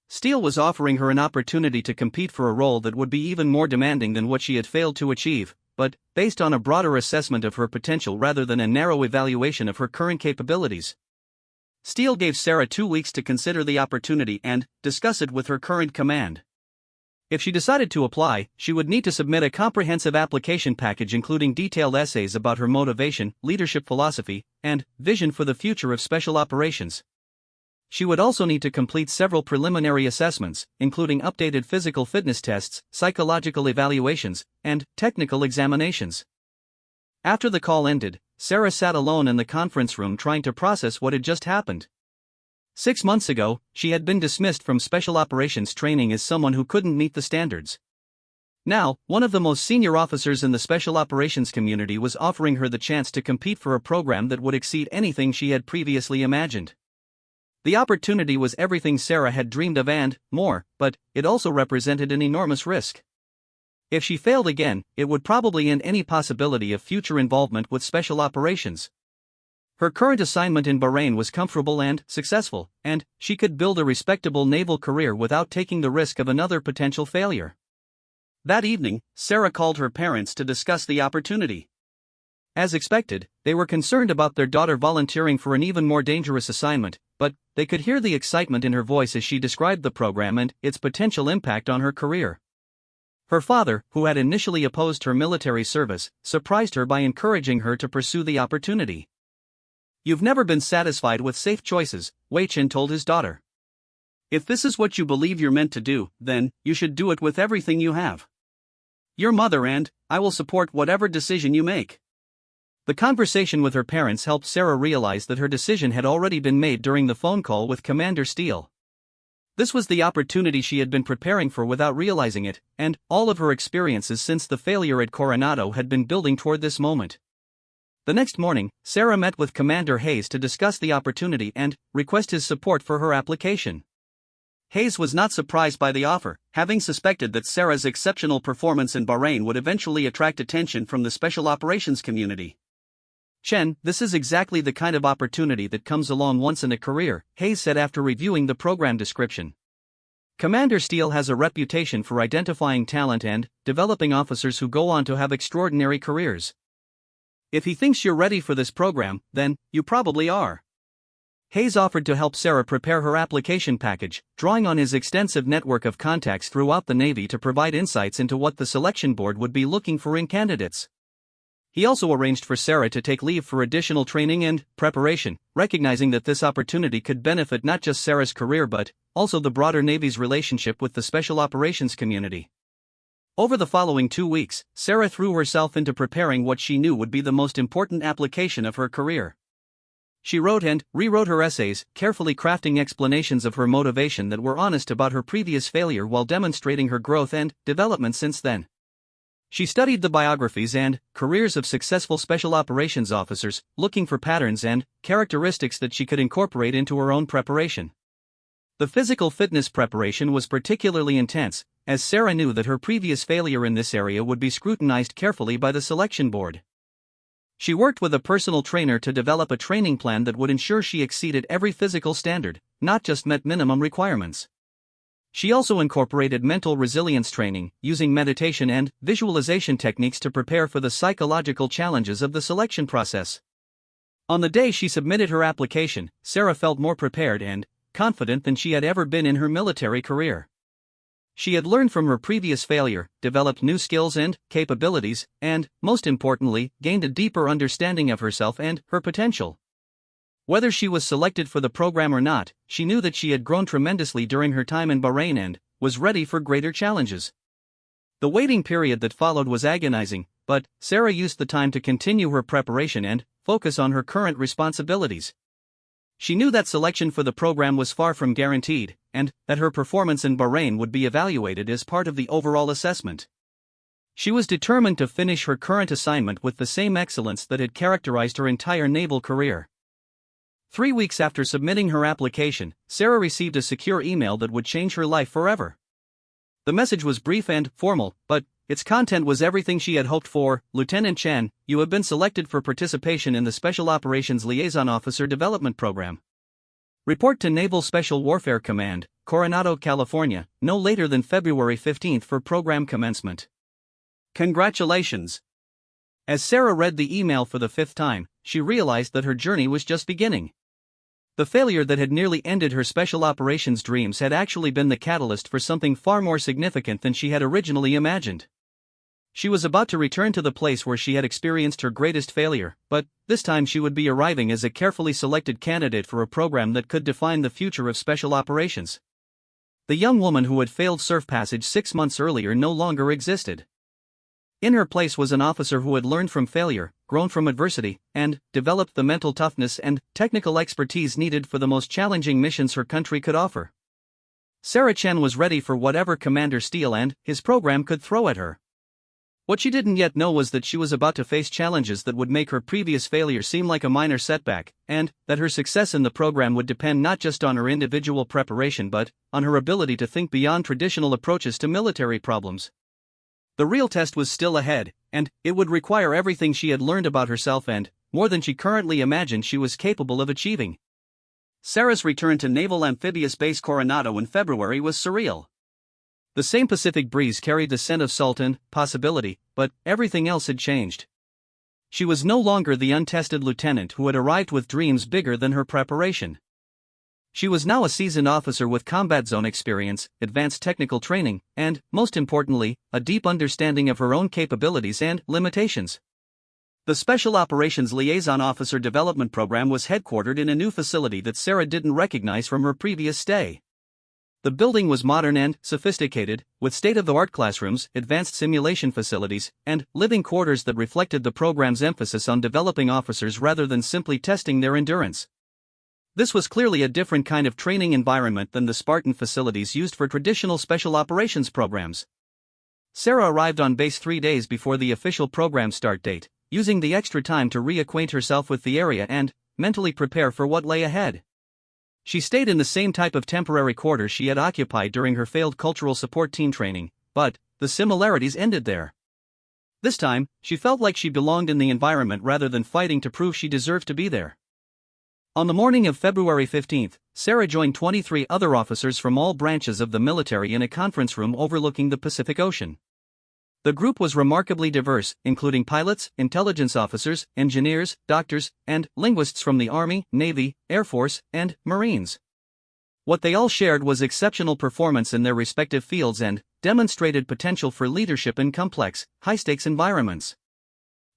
S1: Steele was offering her an opportunity to compete for a role that would be even more demanding than what she had failed to achieve, but based on a broader assessment of her potential rather than a narrow evaluation of her current capabilities. Steele gave Sarah 2 weeks to consider the opportunity and discuss it with her current command. If she decided to apply, she would need to submit a comprehensive application package including detailed essays about her motivation, leadership philosophy, and vision for the future of special operations. She would also need to complete several preliminary assessments, including updated physical fitness tests, psychological evaluations, and technical examinations. After the call ended, Sarah sat alone in the conference room trying to process what had just happened. 6 months ago, she had been dismissed from special operations training as someone who couldn't meet the standards. Now, one of the most senior officers in the special operations community was offering her the chance to compete for a program that would exceed anything she had previously imagined. The opportunity was everything Sarah had dreamed of and more, but it also represented an enormous risk. If she failed again, it would probably end any possibility of future involvement with special operations. Her current assignment in Bahrain was comfortable and successful, and she could build a respectable naval career without taking the risk of another potential failure. That evening, Sarah called her parents to discuss the opportunity. As expected, they were concerned about their daughter volunteering for an even more dangerous assignment, but they could hear the excitement in her voice as she described the program and its potential impact on her career. Her father, who had initially opposed her military service, surprised her by encouraging her to pursue the opportunity. "You've never been satisfied with safe choices," Wei Chen told his daughter. "If this is what you believe you're meant to do, then you should do it with everything you have. Your mother and I will support whatever decision you make." The conversation with her parents helped Sarah realize that her decision had already been made during the phone call with Commander Steele. This was the opportunity she had been preparing for without realizing it, and all of her experiences since the failure at Coronado had been building toward this moment. The next morning, Sarah met with Commander Hayes to discuss the opportunity and request his support for her application. Hayes was not surprised by the offer, having suspected that Sarah's exceptional performance in Bahrain would eventually attract attention from the special operations community. "Chen, this is exactly the kind of opportunity that comes along once in a career," Hayes said after reviewing the program description. "Commander Steele has a reputation for identifying talent and developing officers who go on to have extraordinary careers. If he thinks you're ready for this program, then you probably are." Hayes offered to help Sarah prepare her application package, drawing on his extensive network of contacts throughout the Navy to provide insights into what the selection board would be looking for in candidates. He also arranged for Sarah to take leave for additional training and preparation, recognizing that this opportunity could benefit not just Sarah's career but also the broader Navy's relationship with the special operations community. Over the following 2 weeks, Sarah threw herself into preparing what she knew would be the most important application of her career. She wrote and rewrote her essays, carefully crafting explanations of her motivation that were honest about her previous failure while demonstrating her growth and development since then. She studied the biographies and careers of successful special operations officers, looking for patterns and characteristics that she could incorporate into her own preparation. The physical fitness preparation was particularly intense, as Sarah knew that her previous failure in this area would be scrutinized carefully by the selection board. She worked with a personal trainer to develop a training plan that would ensure she exceeded every physical standard, not just met minimum requirements. She also incorporated mental resilience training, using meditation and visualization techniques to prepare for the psychological challenges of the selection process. On the day she submitted her application, Sarah felt more prepared and confident than she had ever been in her military career. She had learned from her previous failure, developed new skills and capabilities, and, most importantly, gained a deeper understanding of herself and her potential. Whether she was selected for the program or not, she knew that she had grown tremendously during her time in Bahrain and was ready for greater challenges. The waiting period that followed was agonizing, but Sarah used the time to continue her preparation and focus on her current responsibilities. She knew that selection for the program was far from guaranteed, and that her performance in Bahrain would be evaluated as part of the overall assessment. She was determined to finish her current assignment with the same excellence that had characterized her entire naval career. 3 weeks after submitting her application, Sarah received a secure email that would change her life forever. The message was brief and formal, but its content was everything she had hoped for. "Lieutenant Chen, you have been selected for participation in the Special Operations Liaison Officer Development Program. Report to Naval Special Warfare Command, Coronado, California, no later than February 15 for program commencement. Congratulations." As Sarah read the email for the 5th time, she realized that her journey was just beginning. The failure that had nearly ended her special operations dreams had actually been the catalyst for something far more significant than she had originally imagined. She was about to return to the place where she had experienced her greatest failure, but this time she would be arriving as a carefully selected candidate for a program that could define the future of special operations. The young woman who had failed surf passage 6 months earlier no longer existed. In her place was an officer who had learned from failure, grown from adversity, and developed the mental toughness and technical expertise needed for the most challenging missions her country could offer. Sarah Chen was ready for whatever Commander Steele and his program could throw at her. What she didn't yet know was that she was about to face challenges that would make her previous failure seem like a minor setback, and that her success in the program would depend not just on her individual preparation but on her ability to think beyond traditional approaches to military problems. The real test was still ahead, and it would require everything she had learned about herself and, more than she currently imagined she was capable of achieving. Sarah's return to Naval Amphibious Base Coronado in February was surreal. The same Pacific breeze carried the scent of salt and possibility, but everything else had changed. She was no longer the untested lieutenant who had arrived with dreams bigger than her preparation. She was now a seasoned officer with combat zone experience, advanced technical training, and, most importantly, a deep understanding of her own capabilities and limitations. The Special Operations Liaison Officer Development Program was headquartered in a new facility that Sarah didn't recognize from her previous stay. The building was modern and sophisticated, with state-of-the-art classrooms, advanced simulation facilities, and living quarters that reflected the program's emphasis on developing officers rather than simply testing their endurance. This was clearly a different kind of training environment than the Spartan facilities used for traditional special operations programs. Sarah arrived on base 3 days before the official program start date, using the extra time to reacquaint herself with the area and mentally prepare for what lay ahead. She stayed in the same type of temporary quarters she had occupied during her failed cultural support team training, but the similarities ended there. This time, she felt like she belonged in the environment rather than fighting to prove she deserved to be there. On the morning of February 15, Sarah joined 23 other officers from all branches of the military in a conference room overlooking the Pacific Ocean. The group was remarkably diverse, including pilots, intelligence officers, engineers, doctors, and linguists from the Army, Navy, Air Force, and Marines. What they all shared was exceptional performance in their respective fields and demonstrated potential for leadership in complex, high-stakes environments.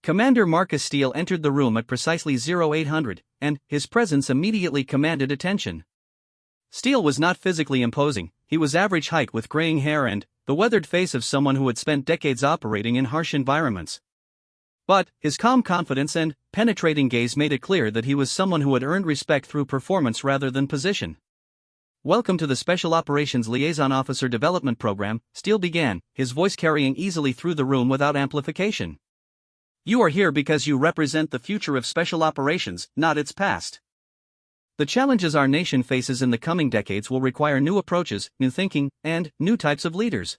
S1: Commander Marcus Steele entered the room at precisely 0800, and his presence immediately commanded attention. Steele was not physically imposing, he was average height with graying hair and the weathered face of someone who had spent decades operating in harsh environments. But his calm confidence and penetrating gaze made it clear that he was someone who had earned respect through performance rather than position. "Welcome to the Special Operations Liaison Officer Development Program," Steele began, his voice carrying easily through the room without amplification. "You are here because you represent the future of special operations, not its past. The challenges our nation faces in the coming decades will require new approaches, new thinking, and new types of leaders.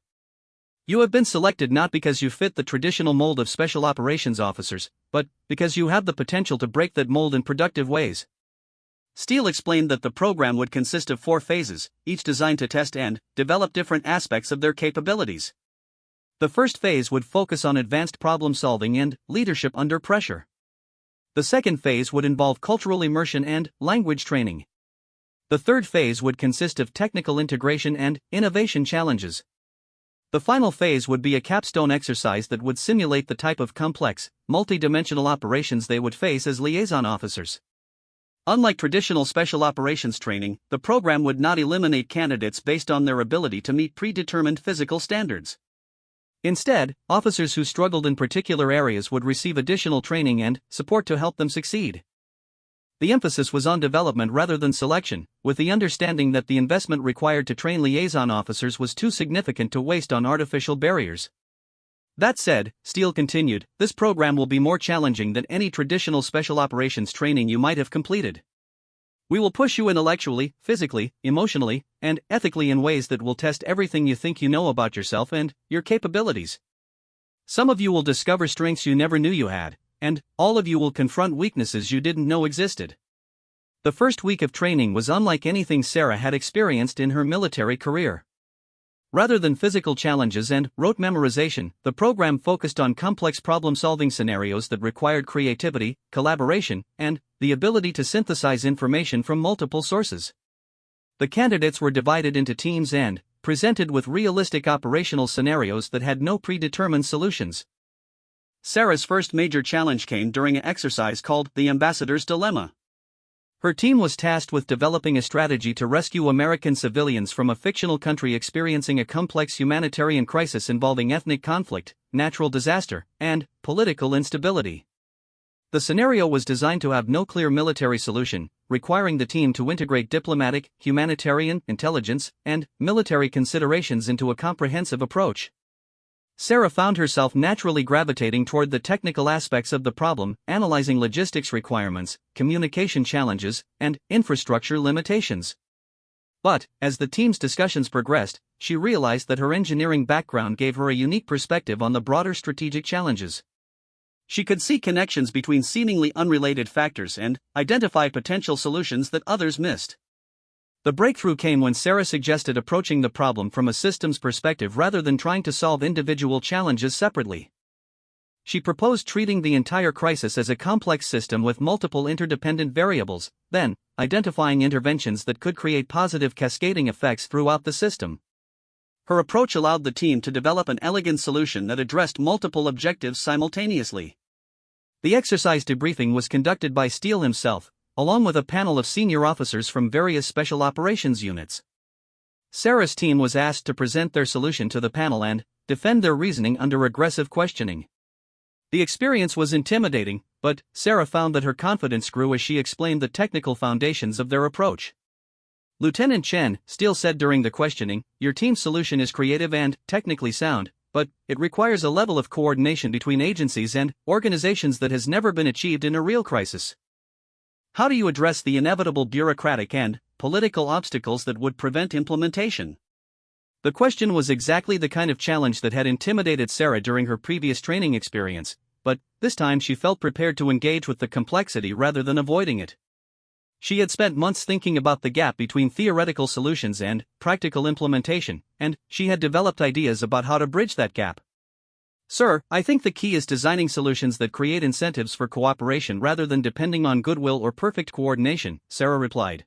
S1: You have been selected not because you fit the traditional mold of special operations officers, but because you have the potential to break that mold in productive ways." Steele explained that the program would consist of 4 phases, each designed to test and develop different aspects of their capabilities. The first phase would focus on advanced problem-solving and leadership under pressure. The second phase would involve cultural immersion and language training. The third phase would consist of technical integration and innovation challenges. The final phase would be a capstone exercise that would simulate the type of complex, multi-dimensional operations they would face as liaison officers. Unlike traditional special operations training, the program would not eliminate candidates based on their ability to meet predetermined physical standards. Instead, officers who struggled in particular areas would receive additional training and support to help them succeed. The emphasis was on development rather than selection, with the understanding that the investment required to train liaison officers was too significant to waste on artificial barriers. That said, Steele continued, this program will be more challenging than any traditional special operations training you might have completed. We will push you intellectually, physically, emotionally, and ethically in ways that will test everything you think you know about yourself and your capabilities. Some of you will discover strengths you never knew you had, and all of you will confront weaknesses you didn't know existed. The first week of training was unlike anything Sarah had experienced in her military career. Rather than physical challenges and rote memorization, the program focused on complex problem-solving scenarios that required creativity, collaboration, and the ability to synthesize information from multiple sources. The candidates were divided into teams and presented with realistic operational scenarios that had no predetermined solutions. Sarah's first major challenge came during an exercise called the Ambassador's Dilemma. Her team was tasked with developing a strategy to rescue American civilians from a fictional country experiencing a complex humanitarian crisis involving ethnic conflict, natural disaster, and political instability. The scenario was designed to have no clear military solution, requiring the team to integrate diplomatic, humanitarian, intelligence, and military considerations into a comprehensive approach. Sarah found herself naturally gravitating toward the technical aspects of the problem, analyzing logistics requirements, communication challenges, and infrastructure limitations. But, as the team's discussions progressed, she realized that her engineering background gave her a unique perspective on the broader strategic challenges. She could see connections between seemingly unrelated factors and identify potential solutions that others missed. The breakthrough came when Sarah suggested approaching the problem from a systems perspective rather than trying to solve individual challenges separately. She proposed treating the entire crisis as a complex system with multiple interdependent variables, then identifying interventions that could create positive cascading effects throughout the system. Her approach allowed the team to develop an elegant solution that addressed multiple objectives simultaneously. The exercise debriefing was conducted by Steele himself, along with a panel of senior officers from various special operations units. Sarah's team was asked to present their solution to the panel and defend their reasoning under aggressive questioning. The experience was intimidating, but Sarah found that her confidence grew as she explained the technical foundations of their approach. Lieutenant Chen, Steele said during the questioning, "Your team's solution is creative and technically sound, but it requires a level of coordination between agencies and organizations that has never been achieved in a real crisis. How do you address the inevitable bureaucratic and political obstacles that would prevent implementation?" The question was exactly the kind of challenge that had intimidated Sarah during her previous training experience, but this time she felt prepared to engage with the complexity rather than avoiding it. She had spent months thinking about the gap between theoretical solutions and practical implementation, and she had developed ideas about how to bridge that gap. "Sir, I think the key is designing solutions that create incentives for cooperation rather than depending on goodwill or perfect coordination," Sarah replied.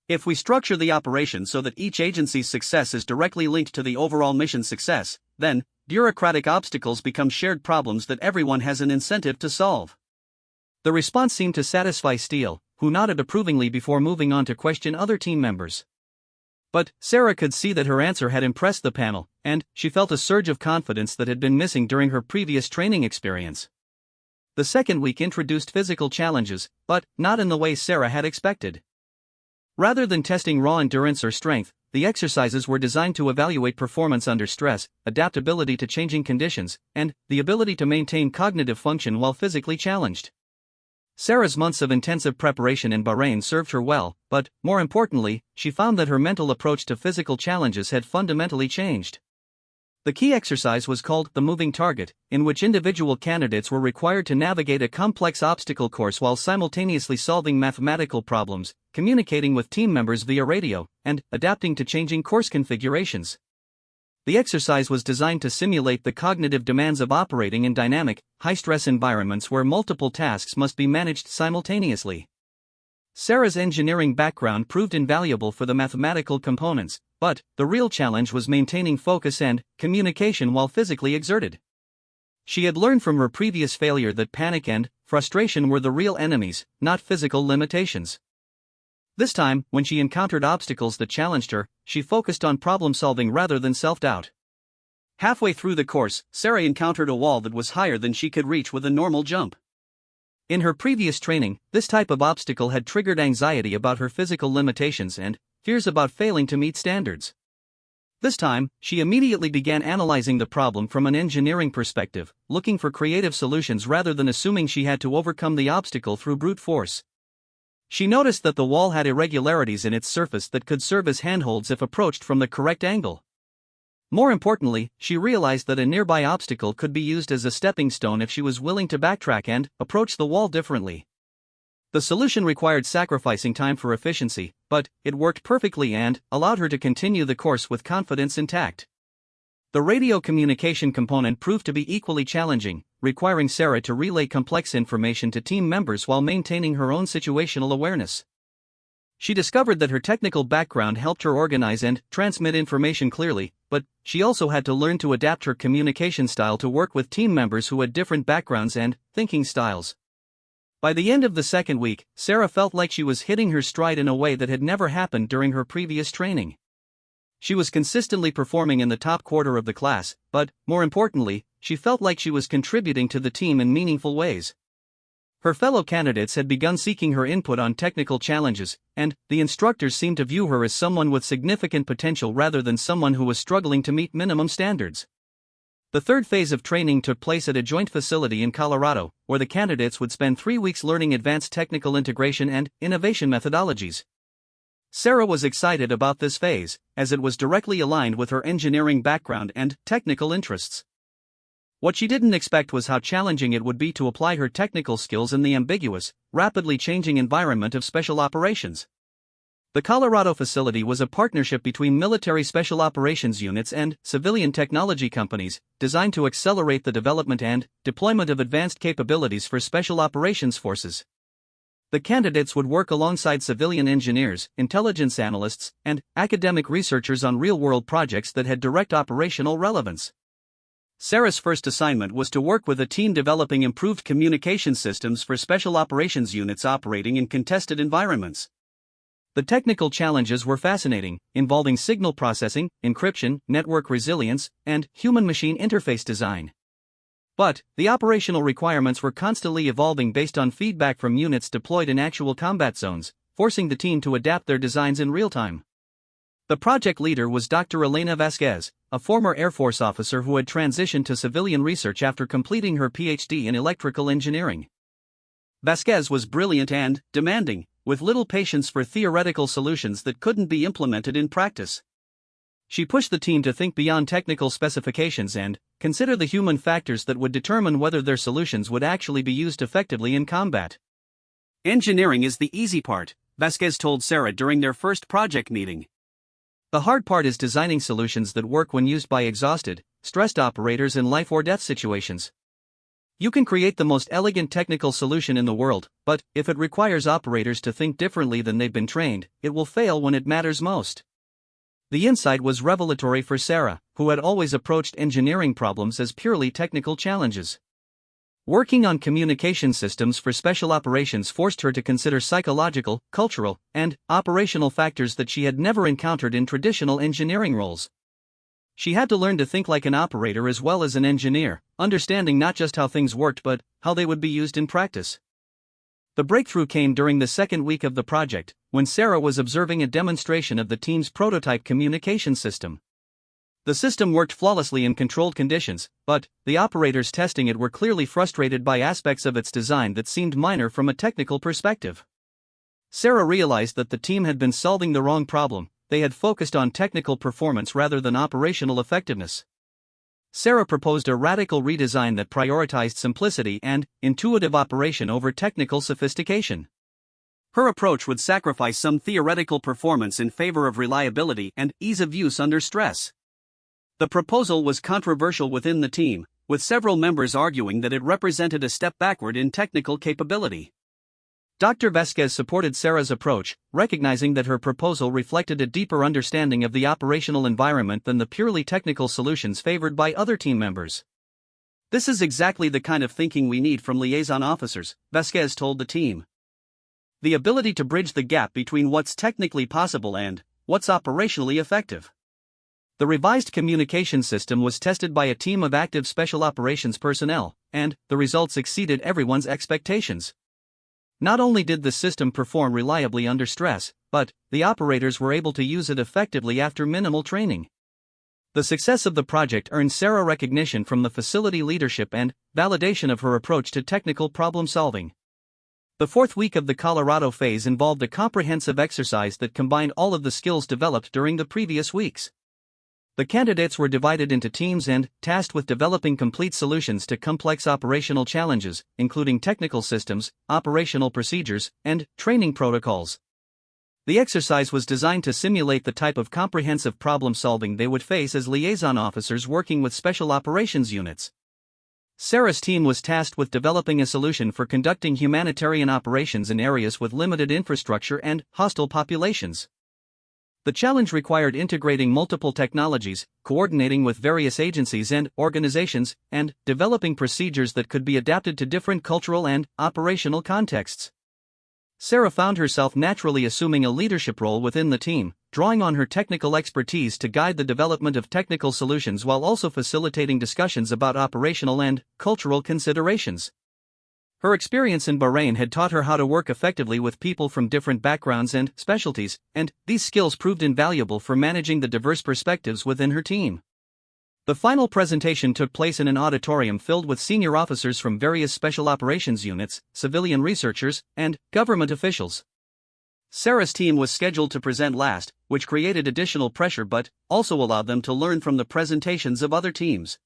S1: "If we structure the operation so that each agency's success is directly linked to the overall mission success, then bureaucratic obstacles become shared problems that everyone has an incentive to solve." The response seemed to satisfy Steele, who nodded approvingly before moving on to question other team members. But Sarah could see that her answer had impressed the panel, and she felt a surge of confidence that had been missing during her previous training experience. The second week introduced physical challenges, but not in the way Sarah had expected. Rather than testing raw endurance or strength, the exercises were designed to evaluate performance under stress, adaptability to changing conditions, and the ability to maintain cognitive function while physically challenged. Sarah's months of intensive preparation in Bahrain served her well, but, more importantly, she found that her mental approach to physical challenges had fundamentally changed. The key exercise was called the moving target, in which individual candidates were required to navigate a complex obstacle course while simultaneously solving mathematical problems, communicating with team members via radio, and adapting to changing course configurations. The exercise was designed to simulate the cognitive demands of operating in dynamic, high-stress environments where multiple tasks must be managed simultaneously. Sarah's engineering background proved invaluable for the mathematical components, but the real challenge was maintaining focus and communication while physically exerted. She had learned from her previous failure that panic and frustration were the real enemies, not physical limitations. This time, when she encountered obstacles that challenged her, she focused on problem-solving rather than self-doubt. Halfway through the course, Sarah encountered a wall that was higher than she could reach with a normal jump. In her previous training, this type of obstacle had triggered anxiety about her physical limitations and fears about failing to meet standards. This time, she immediately began analyzing the problem from an engineering perspective, looking for creative solutions rather than assuming she had to overcome the obstacle through brute force. She noticed that the wall had irregularities in its surface that could serve as handholds if approached from the correct angle. More importantly, she realized that a nearby obstacle could be used as a stepping stone if she was willing to backtrack and approach the wall differently. The solution required sacrificing time for efficiency, but it worked perfectly and allowed her to continue the course with confidence intact. The radio communication component proved to be equally challenging, requiring Sarah to relay complex information to team members while maintaining her own situational awareness. She discovered that her technical background helped her organize and transmit information clearly, but she also had to learn to adapt her communication style to work with team members who had different backgrounds and thinking styles. By the end of the second week, Sarah felt like she was hitting her stride in a way that had never happened during her previous training. She was consistently performing in the top quarter of the class, but, more importantly, she felt like she was contributing to the team in meaningful ways. Her fellow candidates had begun seeking her input on technical challenges, and the instructors seemed to view her as someone with significant potential rather than someone who was struggling to meet minimum standards. The third phase of training took place at a joint facility in Colorado, where the candidates would spend 3 weeks learning advanced technical integration and innovation methodologies. Sarah was excited about this phase, as it was directly aligned with her engineering background and technical interests. What she didn't expect was how challenging it would be to apply her technical skills in the ambiguous, rapidly changing environment of special operations. The Colorado facility was a partnership between military special operations units and civilian technology companies, designed to accelerate the development and deployment of advanced capabilities for special operations forces. The candidates would work alongside civilian engineers, intelligence analysts, and academic researchers on real-world projects that had direct operational relevance. Sarah's first assignment was to work with a team developing improved communication systems for special operations units operating in contested environments. The technical challenges were fascinating, involving signal processing, encryption, network resilience, and human-machine interface design. But the operational requirements were constantly evolving based on feedback from units deployed in actual combat zones, forcing the team to adapt their designs in real time. The project leader was Dr. Elena Vasquez, a former Air Force officer who had transitioned to civilian research after completing her PhD in electrical engineering. Vasquez was brilliant and demanding, with little patience for theoretical solutions that couldn't be implemented in practice. She pushed the team to think beyond technical specifications and consider the human factors that would determine whether their solutions would actually be used effectively in combat. "Engineering is the easy part," Vasquez told Sarah during their first project meeting. "The hard part is designing solutions that work when used by exhausted, stressed operators in life or death situations. You can create the most elegant technical solution in the world, but if it requires operators to think differently than they've been trained, it will fail when it matters most." The insight was revelatory for Sarah, who had always approached engineering problems as purely technical challenges. Working on communication systems for special operations forced her to consider psychological, cultural, and operational factors that she had never encountered in traditional engineering roles. She had to learn to think like an operator as well as an engineer, understanding not just how things worked but how they would be used in practice. The breakthrough came during the second week of the project, when Sarah was observing a demonstration of the team's prototype communication system. The system worked flawlessly in controlled conditions, but the operators testing it were clearly frustrated by aspects of its design that seemed minor from a technical perspective. Sarah realized that the team had been solving the wrong problem. They had focused on technical performance rather than operational effectiveness. Sarah proposed a radical redesign that prioritized simplicity and intuitive operation over technical sophistication. Her approach would sacrifice some theoretical performance in favor of reliability and ease of use under stress. The proposal was controversial within the team, with several members arguing that it represented a step backward in technical capability. Dr. Vasquez supported Sarah's approach, recognizing that her proposal reflected a deeper understanding of the operational environment than the purely technical solutions favored by other team members. "This is exactly the kind of thinking we need from liaison officers," Vasquez told the team. "The ability to bridge the gap between what's technically possible and what's operationally effective." The revised communication system was tested by a team of active special operations personnel, and the results exceeded everyone's expectations. Not only did the system perform reliably under stress, but the operators were able to use it effectively after minimal training. The success of the project earned Sarah recognition from the facility leadership and validation of her approach to technical problem solving. The fourth week of the Colorado phase involved a comprehensive exercise that combined all of the skills developed during the previous weeks. The candidates were divided into teams and tasked with developing complete solutions to complex operational challenges, including technical systems, operational procedures, and training protocols. The exercise was designed to simulate the type of comprehensive problem-solving they would face as liaison officers working with special operations units. Sarah's team was tasked with developing a solution for conducting humanitarian operations in areas with limited infrastructure and hostile populations. The challenge required integrating multiple technologies, coordinating with various agencies and organizations, and developing procedures that could be adapted to different cultural and operational contexts. Sarah found herself naturally assuming a leadership role within the team, drawing on her technical expertise to guide the development of technical solutions while also facilitating discussions about operational and cultural considerations. Her experience in Bahrain had taught her how to work effectively with people from different backgrounds and specialties, and these skills proved invaluable for managing the diverse perspectives within her team. The final presentation took place in an auditorium filled with senior officers from various special operations units, civilian researchers, and government officials. Sarah's team was scheduled to present last, which created additional pressure but also allowed them to learn from the presentations of other teams.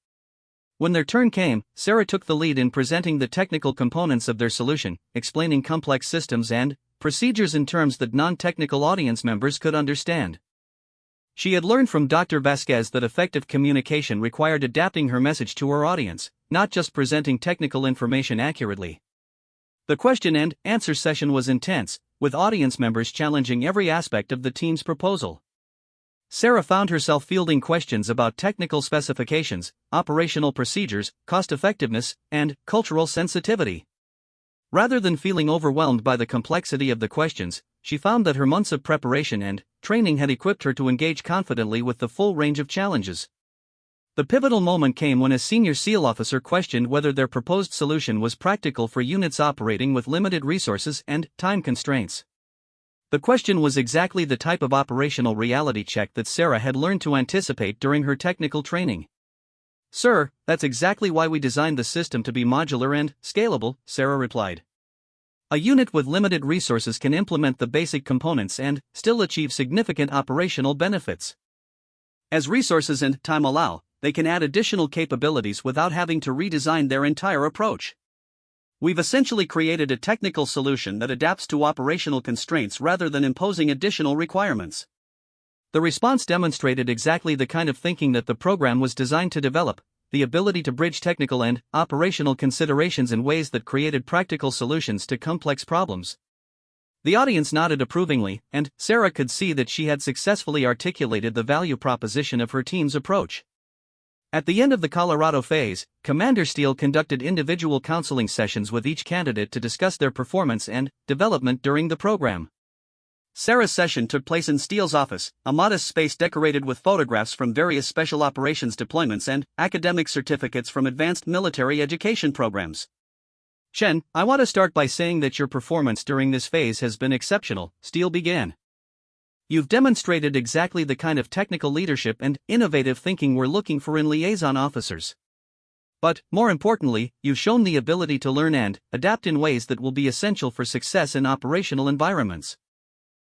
S1: When their turn came, Sarah took the lead in presenting the technical components of their solution, explaining complex systems and procedures in terms that non-technical audience members could understand. She had learned from Dr. Vasquez that effective communication required adapting her message to her audience, not just presenting technical information accurately. The question and answer session was intense, with audience members challenging every aspect of the team's proposal. Sarah found herself fielding questions about technical specifications, operational procedures, cost-effectiveness, and cultural sensitivity. Rather than feeling overwhelmed by the complexity of the questions, she found that her months of preparation and training had equipped her to engage confidently with the full range of challenges. The pivotal moment came when a senior SEAL officer questioned whether their proposed solution was practical for units operating with limited resources and time constraints. The question was exactly the type of operational reality check that Sarah had learned to anticipate during her technical training. "Sir, that's exactly why we designed the system to be modular and scalable," Sarah replied. "A unit with limited resources can implement the basic components and still achieve significant operational benefits. As resources and time allow, they can add additional capabilities without having to redesign their entire approach. We've essentially created a technical solution that adapts to operational constraints rather than imposing additional requirements." The response demonstrated exactly the kind of thinking that the program was designed to develop, the ability to bridge technical and operational considerations in ways that created practical solutions to complex problems. The audience nodded approvingly, and Sarah could see that she had successfully articulated the value proposition of her team's approach. At the end of the Colorado phase, Commander Steele conducted individual counseling sessions with each candidate to discuss their performance and development during the program. Sarah's session took place in Steele's office, a modest space decorated with photographs from various special operations deployments and academic certificates from advanced military education programs. "Chen, I want to start by saying that your performance during this phase has been exceptional," Steele began. "You've demonstrated exactly the kind of technical leadership and innovative thinking we're looking for in liaison officers. But, more importantly, you've shown the ability to learn and adapt in ways that will be essential for success in operational environments."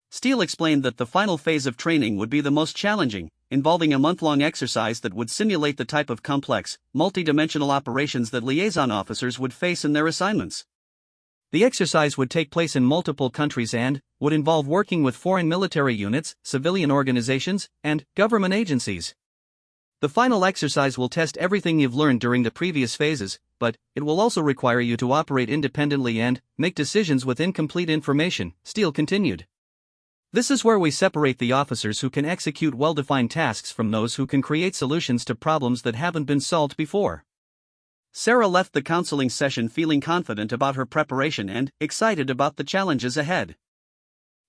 S1: Steele explained that the final phase of training would be the most challenging, involving a month-long exercise that would simulate the type of complex, multi-dimensional operations that liaison officers would face in their assignments. The exercise would take place in multiple countries and would involve working with foreign military units, civilian organizations, and government agencies. The final exercise will test everything you've learned during the previous phases, but it will also require you to operate independently and make decisions with incomplete information, Steele continued. "This is where we separate the officers who can execute well-defined tasks from those who can create solutions to problems that haven't been solved before." Sarah left the counseling session feeling confident about her preparation and excited about the challenges ahead.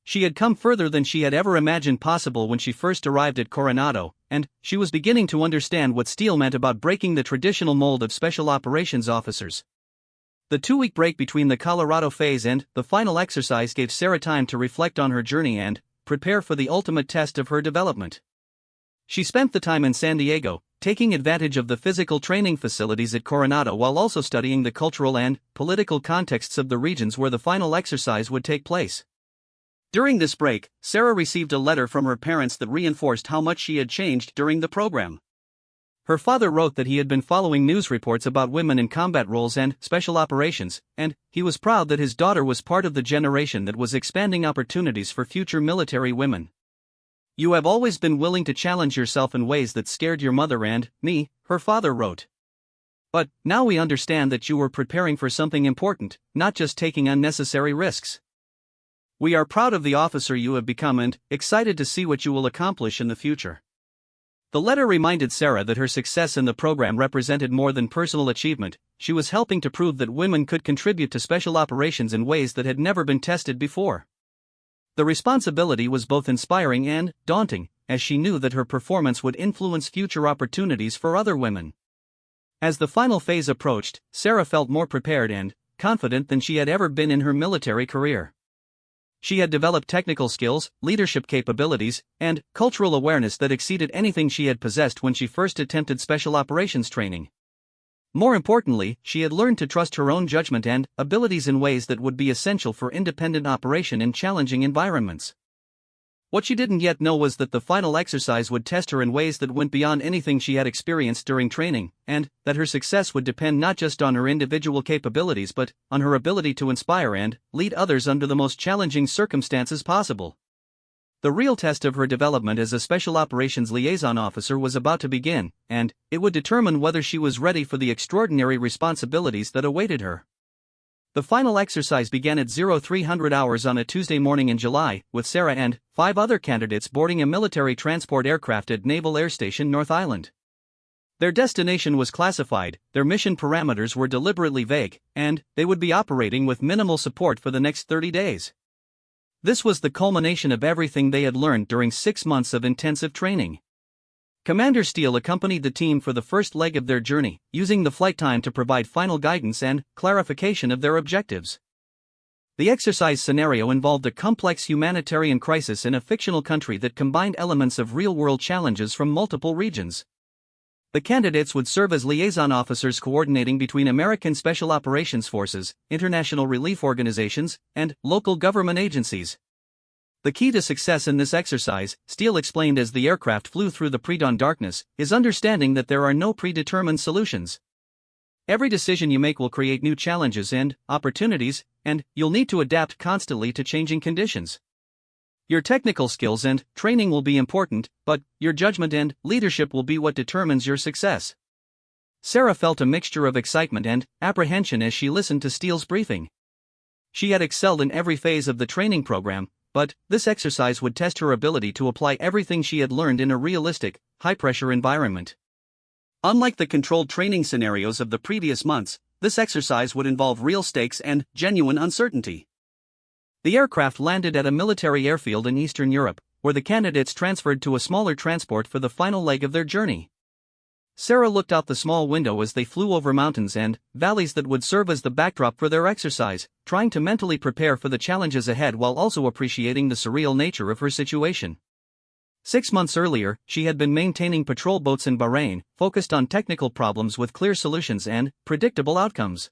S1: She had come further than she had ever imagined possible when she first arrived at Coronado, and she was beginning to understand what Steele meant about breaking the traditional mold of special operations officers. The 2-week break between the Colorado phase and the final exercise gave Sarah time to reflect on her journey and prepare for the ultimate test of her development. She spent the time in San Diego, taking advantage of the physical training facilities at Coronado while also studying the cultural and political contexts of the regions where the final exercise would take place. During this break, Sarah received a letter from her parents that reinforced how much she had changed during the program. Her father wrote that he had been following news reports about women in combat roles and special operations, and he was proud that his daughter was part of the generation that was expanding opportunities for future military women. "You have always been willing to challenge yourself in ways that scared your mother and me," her father wrote. "But now we understand that you were preparing for something important, not just taking unnecessary risks. We are proud of the officer you have become and excited to see what you will accomplish in the future." The letter reminded Sarah that her success in the program represented more than personal achievement. She was helping to prove that women could contribute to special operations in ways that had never been tested before. The responsibility was both inspiring and daunting, as she knew that her performance would influence future opportunities for other women. As the final phase approached, Sarah felt more prepared and confident than she had ever been in her military career. She had developed technical skills, leadership capabilities, and cultural awareness that exceeded anything she had possessed when she first attempted special operations training. More importantly, she had learned to trust her own judgment and abilities in ways that would be essential for independent operation in challenging environments. What she didn't yet know was that the final exercise would test her in ways that went beyond anything she had experienced during training, and that her success would depend not just on her individual capabilities but on her ability to inspire and lead others under the most challenging circumstances possible. The real test of her development as a Special Operations Liaison Officer was about to begin, and it would determine whether she was ready for the extraordinary responsibilities that awaited her. The final exercise began at 0300 hours on a Tuesday morning in July, with Sarah and 5 other candidates boarding a military transport aircraft at Naval Air Station North Island. Their destination was classified, their mission parameters were deliberately vague, and they would be operating with minimal support for the next 30 days. This was the culmination of everything they had learned during 6 months of intensive training. Commander Steele accompanied the team for the first leg of their journey, using the flight time to provide final guidance and clarification of their objectives. The exercise scenario involved a complex humanitarian crisis in a fictional country that combined elements of real-world challenges from multiple regions. The candidates would serve as liaison officers coordinating between American Special Operations Forces, international relief organizations, and local government agencies. The key to success in this exercise, Steele explained as the aircraft flew through the pre-dawn darkness, is understanding that there are no predetermined solutions. Every decision you make will create new challenges and opportunities, and you'll need to adapt constantly to changing conditions. Your technical skills and training will be important, but your judgment and leadership will be what determines your success. Sarah felt a mixture of excitement and apprehension as she listened to Steele's briefing. She had excelled in every phase of the training program, but this exercise would test her ability to apply everything she had learned in a realistic, high-pressure environment. Unlike the controlled training scenarios of the previous months, this exercise would involve real stakes and genuine uncertainty. The aircraft landed at a military airfield in Eastern Europe, where the candidates transferred to a smaller transport for the final leg of their journey. Sarah looked out the small window as they flew over mountains and valleys that would serve as the backdrop for their exercise, trying to mentally prepare for the challenges ahead while also appreciating the surreal nature of her situation. 6 months earlier, she had been maintaining patrol boats in Bahrain, focused on technical problems with clear solutions and predictable outcomes.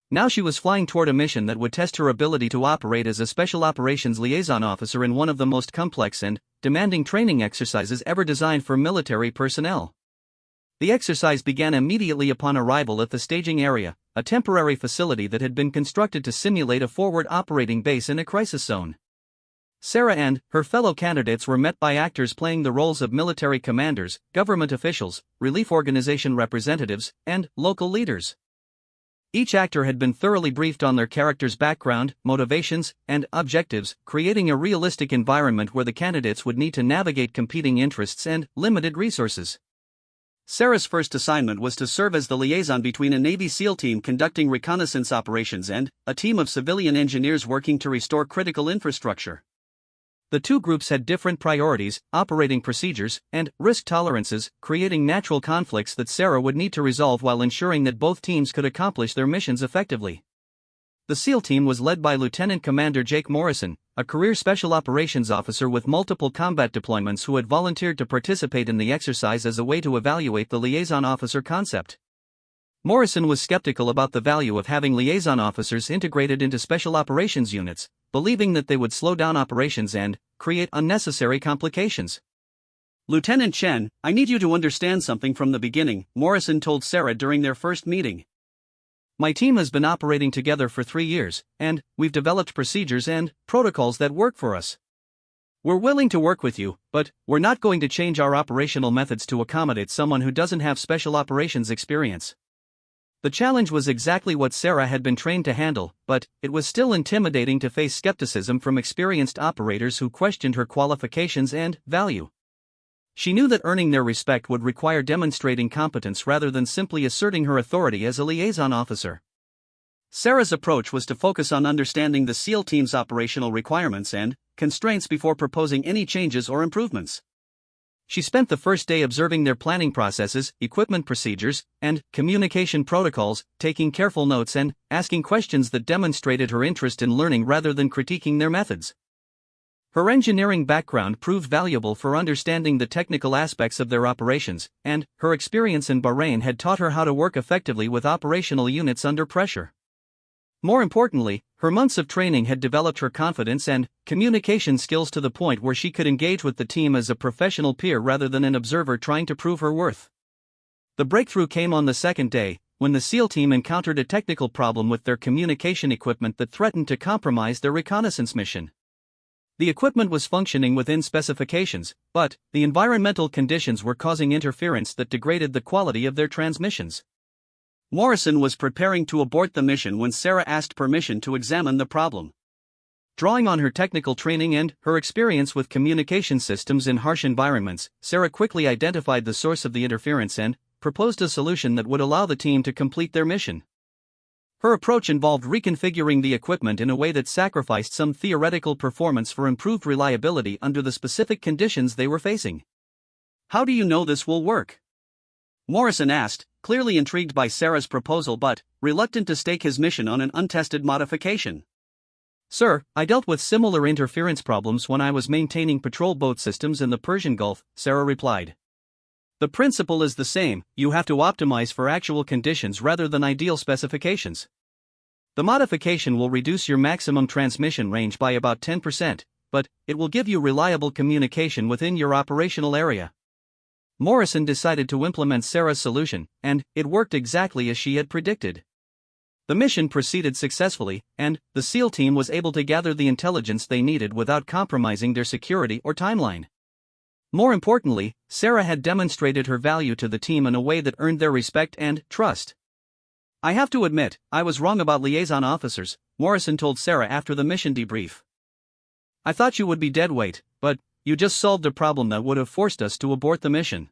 S1: Now she was flying toward a mission that would test her ability to operate as a Special Operations Liaison Officer in one of the most complex and demanding training exercises ever designed for military personnel. The exercise began immediately upon arrival at the staging area, a temporary facility that had been constructed to simulate a forward operating base in a crisis zone. Sarah and her fellow candidates were met by actors playing the roles of military commanders, government officials, relief organization representatives, and local leaders. Each actor had been thoroughly briefed on their character's background, motivations, and objectives, creating a realistic environment where the candidates would need to navigate competing interests and limited resources. Sarah's first assignment was to serve as the liaison between a Navy SEAL team conducting reconnaissance operations and a team of civilian engineers working to restore critical infrastructure. The two groups had different priorities, operating procedures, and risk tolerances, creating natural conflicts that Sarah would need to resolve while ensuring that both teams could accomplish their missions effectively. The SEAL team was led by Lieutenant Commander Jake Morrison, a career Special Operations officer with multiple combat deployments who had volunteered to participate in the exercise as a way to evaluate the liaison officer concept. Morrison was skeptical about the value of having liaison officers integrated into special operations units, believing that they would slow down operations and create unnecessary complications. "Lieutenant Chen, I need you to understand something from the beginning," Morrison told Sarah during their first meeting. "My team has been operating together for 3 years, and we've developed procedures and protocols that work for us. We're willing to work with you, but we're not going to change our operational methods to accommodate someone who doesn't have special operations experience." The challenge was exactly what Sarah had been trained to handle, but it was still intimidating to face skepticism from experienced operators who questioned her qualifications and value. She knew that earning their respect would require demonstrating competence rather than simply asserting her authority as a liaison officer. Sarah's approach was to focus on understanding the SEAL team's operational requirements and constraints before proposing any changes or improvements. She spent the first day observing their planning processes, equipment procedures, and communication protocols, taking careful notes and asking questions that demonstrated her interest in learning rather than critiquing their methods. Her engineering background proved valuable for understanding the technical aspects of their operations, and her experience in Bahrain had taught her how to work effectively with operational units under pressure. More importantly, Her months of training had developed her confidence and communication skills to the point where she could engage with the team as a professional peer rather than an observer trying to prove her worth. The breakthrough came on the second day, when the SEAL team encountered a technical problem with their communication equipment that threatened to compromise their reconnaissance mission. The equipment was functioning within specifications, but the environmental conditions were causing interference that degraded the quality of their transmissions. Morrison was preparing to abort the mission when Sarah asked permission to examine the problem. Drawing on her technical training and her experience with communication systems in harsh environments, Sarah quickly identified the source of the interference and proposed a solution that would allow the team to complete their mission. Her approach involved reconfiguring the equipment in a way that sacrificed some theoretical performance for improved reliability under the specific conditions they were facing. "How do you know this will work?" Morrison asked, clearly intrigued by Sarah's proposal but reluctant to stake his mission on an untested modification. "Sir, I dealt with similar interference problems when I was maintaining patrol boat systems in the Persian Gulf," Sarah replied. "The principle is the same, you have to optimize for actual conditions rather than ideal specifications. The modification will reduce your maximum transmission range by about 10%, but it will give you reliable communication within your operational area." Morrison decided to implement Sarah's solution, and it worked exactly as she had predicted. The mission proceeded successfully, and the SEAL team was able to gather the intelligence they needed without compromising their security or timeline. More importantly, Sarah had demonstrated her value to the team in a way that earned their respect and trust. "I have to admit, I was wrong about liaison officers," Morrison told Sarah after the mission debrief. "I thought you would be dead weight, but you just solved a problem that would have forced us to abort the mission.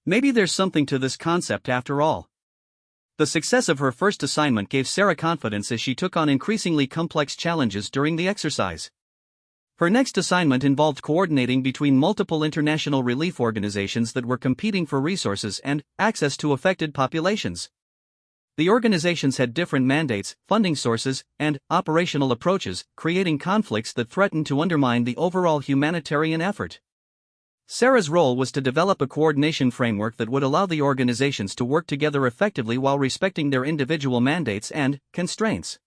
S1: Maybe there's something to this concept after all." The success of her first assignment gave Sarah confidence as she took on increasingly complex challenges during the exercise. Her next assignment involved coordinating between multiple international relief organizations that were competing for resources and access to affected populations. The organizations had different mandates, funding sources, and operational approaches, creating conflicts that threatened to undermine the overall humanitarian effort. Sarah's role was to develop a coordination framework that would allow the organizations to work together effectively while respecting their individual mandates and constraints.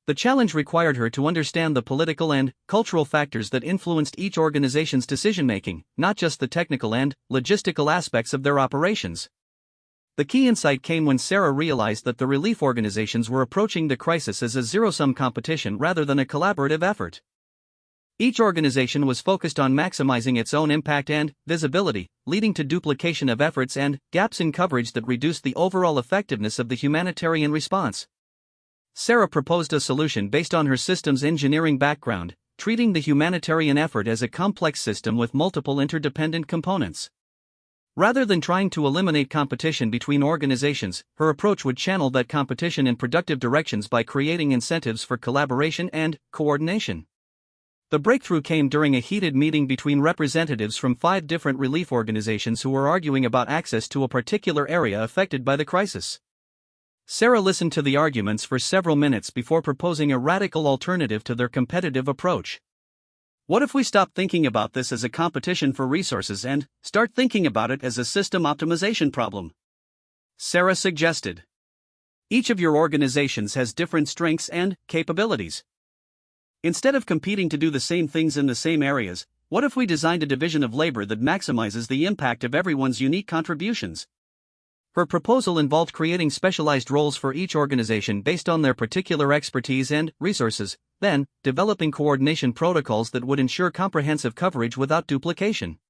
S1: The challenge required her to understand the political and cultural factors that influenced each organization's decision-making, not just the technical and logistical aspects of their operations. The key insight came when Sarah realized that the relief organizations were approaching the crisis as a zero-sum competition rather than a collaborative effort. Each organization was focused on maximizing its own impact and visibility, leading to duplication of efforts and gaps in coverage that reduced the overall effectiveness of the humanitarian response. Sarah proposed a solution based on her systems engineering background, treating the humanitarian effort as a complex system with multiple interdependent components. Rather than trying to eliminate competition between organizations, her approach would channel that competition in productive directions by creating incentives for collaboration and coordination. The breakthrough came during a heated meeting between representatives from 5 different relief organizations who were arguing about access to a particular area affected by the crisis. Sarah listened to the arguments for several minutes before proposing a radical alternative to their competitive approach. "What if we stop thinking about this as a competition for resources and start thinking about it as a system optimization problem?" Sarah suggested. "Each of your organizations has different strengths and capabilities. Instead of competing to do the same things in the same areas, what if we designed a division of labor that maximizes the impact of everyone's unique contributions?" Her proposal involved creating specialized roles for each organization based on their particular expertise and resources, then developing coordination protocols that would ensure comprehensive coverage without duplication.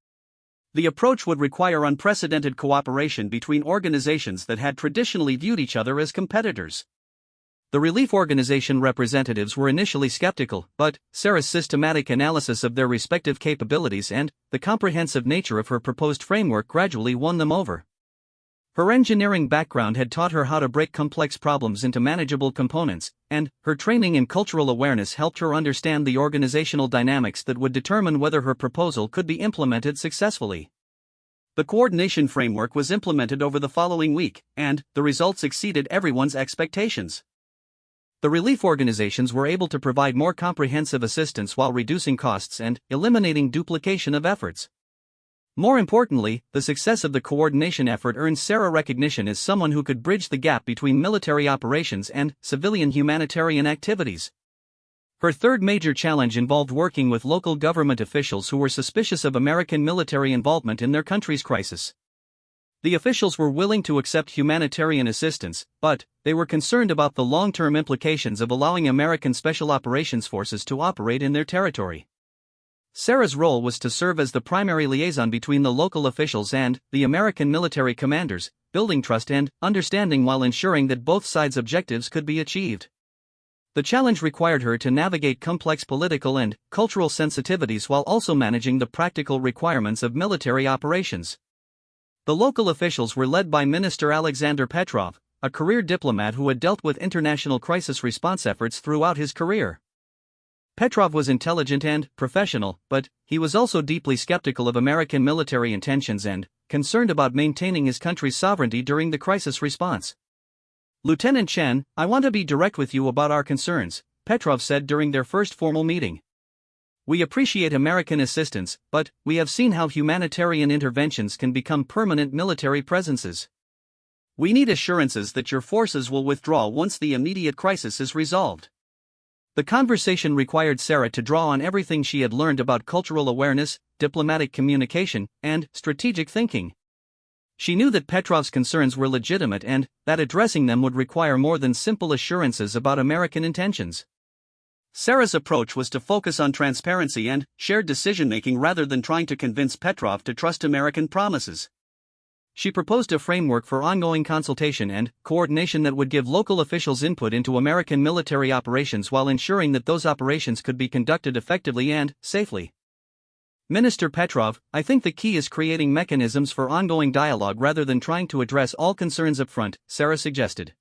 S1: The approach would require unprecedented cooperation between organizations that had traditionally viewed each other as competitors. The relief organization representatives were initially skeptical, but Sarah's systematic analysis of their respective capabilities and the comprehensive nature of her proposed framework gradually won them over. Her engineering background had taught her how to break complex problems into manageable components, and her training in cultural awareness helped her understand the organizational dynamics that would determine whether her proposal could be implemented successfully. The coordination framework was implemented over the following week, and the results exceeded everyone's expectations. The relief organizations were able to provide more comprehensive assistance while reducing costs and eliminating duplication of efforts. More importantly, the success of the coordination effort earned Sarah recognition as someone who could bridge the gap between military operations and civilian humanitarian activities. Her third major challenge involved working with local government officials who were suspicious of American military involvement in their country's crisis. The officials were willing to accept humanitarian assistance, but they were concerned about the long-term implications of allowing American Special Operations Forces to operate in their territory. Sarah's role was to serve as the primary liaison between the local officials and the American military commanders, building trust and understanding while ensuring that both sides' objectives could be achieved. The challenge required her to navigate complex political and cultural sensitivities while also managing the practical requirements of military operations. The local officials were led by Minister Alexander Petrov, a career diplomat who had dealt with international crisis response efforts throughout his career. Petrov was intelligent and professional, but he was also deeply skeptical of American military intentions and concerned about maintaining his country's sovereignty during the crisis response. "Lieutenant Chen, I want to be direct with you about our concerns," Petrov said during their first formal meeting. "We appreciate American assistance, but we have seen how humanitarian interventions can become permanent military presences. We need assurances that your forces will withdraw once the immediate crisis is resolved." The conversation required Sarah to draw on everything she had learned about cultural awareness, diplomatic communication, and strategic thinking. She knew that Petrov's concerns were legitimate and that addressing them would require more than simple assurances about American intentions. Sarah's approach was to focus on transparency and shared decision-making rather than trying to convince Petrov to trust American promises. She proposed a framework for ongoing consultation and coordination that would give local officials input into American military operations while ensuring that those operations could be conducted effectively and safely. "Minister Petrov, I think the key is creating mechanisms for ongoing dialogue rather than trying to address all concerns up front," Sarah suggested.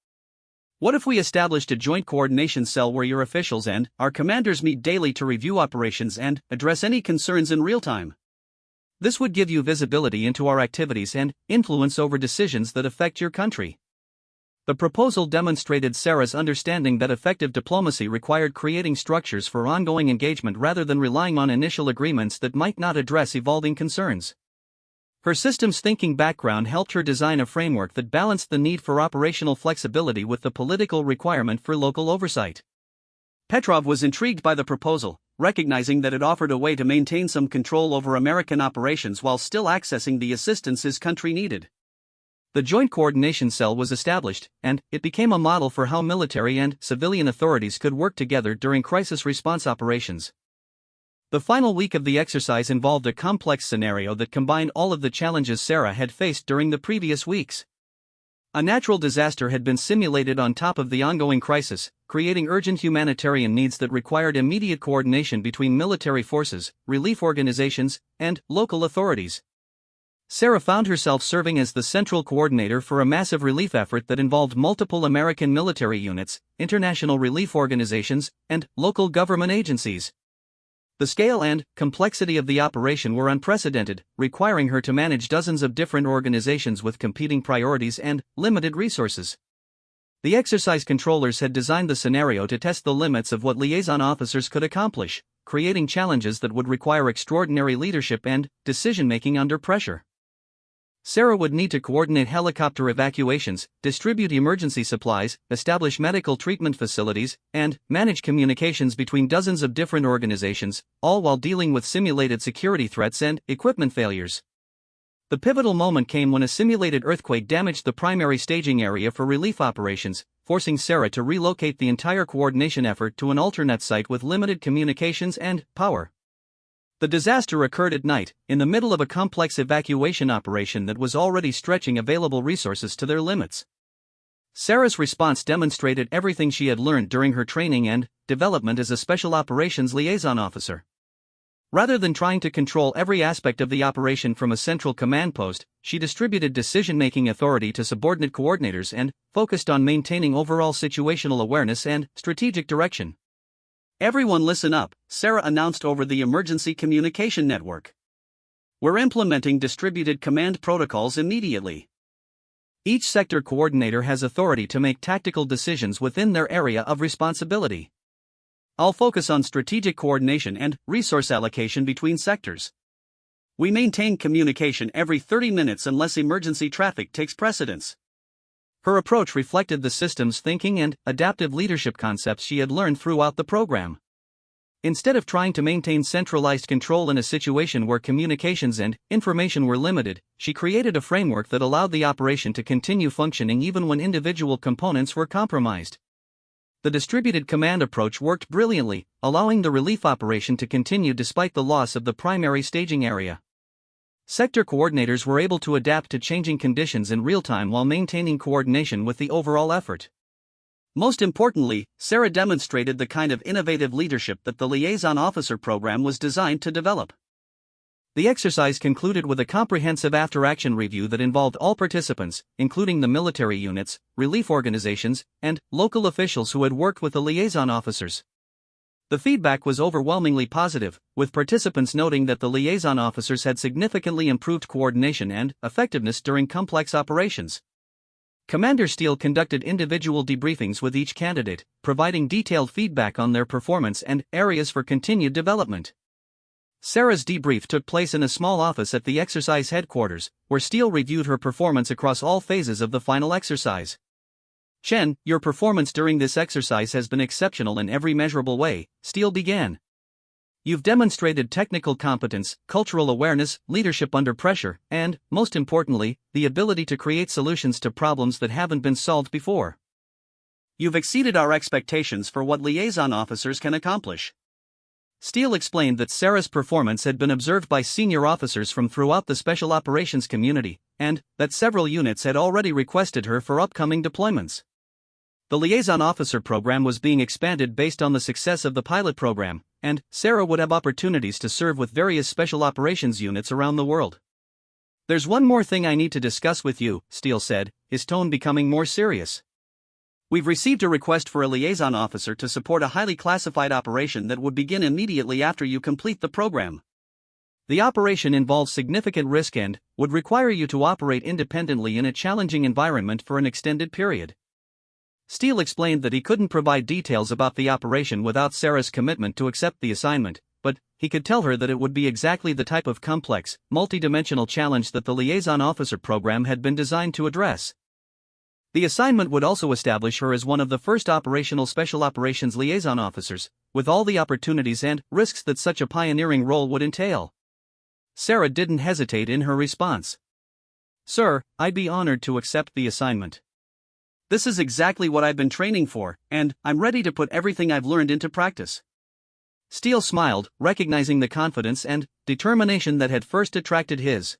S1: "What if we established a joint coordination cell where your officials and our commanders meet daily to review operations and address any concerns in real time? This would give you visibility into our activities and influence over decisions that affect your country." The proposal demonstrated Sarah's understanding that effective diplomacy required creating structures for ongoing engagement rather than relying on initial agreements that might not address evolving concerns. Her systems thinking background helped her design a framework that balanced the need for operational flexibility with the political requirement for local oversight. Petrov was intrigued by the proposal, recognizing that it offered a way to maintain some control over American operations while still accessing the assistance his country needed. The Joint Coordination Cell was established, and it became a model for how military and civilian authorities could work together during crisis response operations. The final week of the exercise involved a complex scenario that combined all of the challenges Sarah had faced during the previous weeks. A natural disaster had been simulated on top of the ongoing crisis, creating urgent humanitarian needs that required immediate coordination between military forces, relief organizations, and local authorities. Sarah found herself serving as the central coordinator for a massive relief effort that involved multiple American military units, international relief organizations, and local government agencies. The scale and complexity of the operation were unprecedented, requiring her to manage dozens of different organizations with competing priorities and limited resources. The exercise controllers had designed the scenario to test the limits of what liaison officers could accomplish, creating challenges that would require extraordinary leadership and decision-making under pressure. Sarah would need to coordinate helicopter evacuations, distribute emergency supplies, establish medical treatment facilities, and manage communications between dozens of different organizations, all while dealing with simulated security threats and equipment failures. The pivotal moment came when a simulated earthquake damaged the primary staging area for relief operations, forcing Sarah to relocate the entire coordination effort to an alternate site with limited communications and power. The disaster occurred at night, in the middle of a complex evacuation operation that was already stretching available resources to their limits. Sarah's response demonstrated everything she had learned during her training and development as a Special Operations Liaison Officer. Rather than trying to control every aspect of the operation from a central command post, she distributed decision-making authority to subordinate coordinators and focused on maintaining overall situational awareness and strategic direction. "Everyone listen up," Sarah announced over the emergency communication network. "We're implementing distributed command protocols immediately. Each sector coordinator has authority to make tactical decisions within their area of responsibility. I'll focus on strategic coordination and resource allocation between sectors. We maintain communication every 30 minutes unless emergency traffic takes precedence." Her approach reflected the system's thinking and adaptive leadership concepts she had learned throughout the program. Instead of trying to maintain centralized control in a situation where communications and information were limited, she created a framework that allowed the operation to continue functioning even when individual components were compromised. The distributed command approach worked brilliantly, allowing the relief operation to continue despite the loss of the primary staging area. Sector coordinators were able to adapt to changing conditions in real time while maintaining coordination with the overall effort. Most importantly, Sarah demonstrated the kind of innovative leadership that the Liaison Officer program was designed to develop. The exercise concluded with a comprehensive after-action review that involved all participants, including the military units, relief organizations, and local officials who had worked with the liaison officers. The feedback was overwhelmingly positive, with participants noting that the liaison officers had significantly improved coordination and effectiveness during complex operations. Commander Steele conducted individual debriefings with each candidate, providing detailed feedback on their performance and areas for continued development. Sarah's debrief took place in a small office at the exercise headquarters, where Steele reviewed her performance across all phases of the final exercise. "Chen, your performance during this exercise has been exceptional in every measurable way," Steele began. "You've demonstrated technical competence, cultural awareness, leadership under pressure, and, most importantly, the ability to create solutions to problems that haven't been solved before. You've exceeded our expectations for what liaison officers can accomplish." Steele explained that Sarah's performance had been observed by senior officers from throughout the Special Operations community, and that several units had already requested her for upcoming deployments. The Liaison Officer program was being expanded based on the success of the pilot program, and Sarah would have opportunities to serve with various special operations units around the world. "There's one more thing I need to discuss with you," Steele said, his tone becoming more serious. "We've received a request for a liaison officer to support a highly classified operation that would begin immediately after you complete the program. The operation involves significant risk and would require you to operate independently in a challenging environment for an extended period." Steele explained that he couldn't provide details about the operation without Sarah's commitment to accept the assignment, but he could tell her that it would be exactly the type of complex, multidimensional challenge that the Liaison Officer program had been designed to address. The assignment would also establish her as one of the first operational Special Operations liaison officers, with all the opportunities and risks that such a pioneering role would entail. Sarah didn't hesitate in her response. "Sir, I'd be honored to accept the assignment. This is exactly what I've been training for, and I'm ready to put everything I've learned into practice." Steele smiled, recognizing the confidence and determination that had first attracted his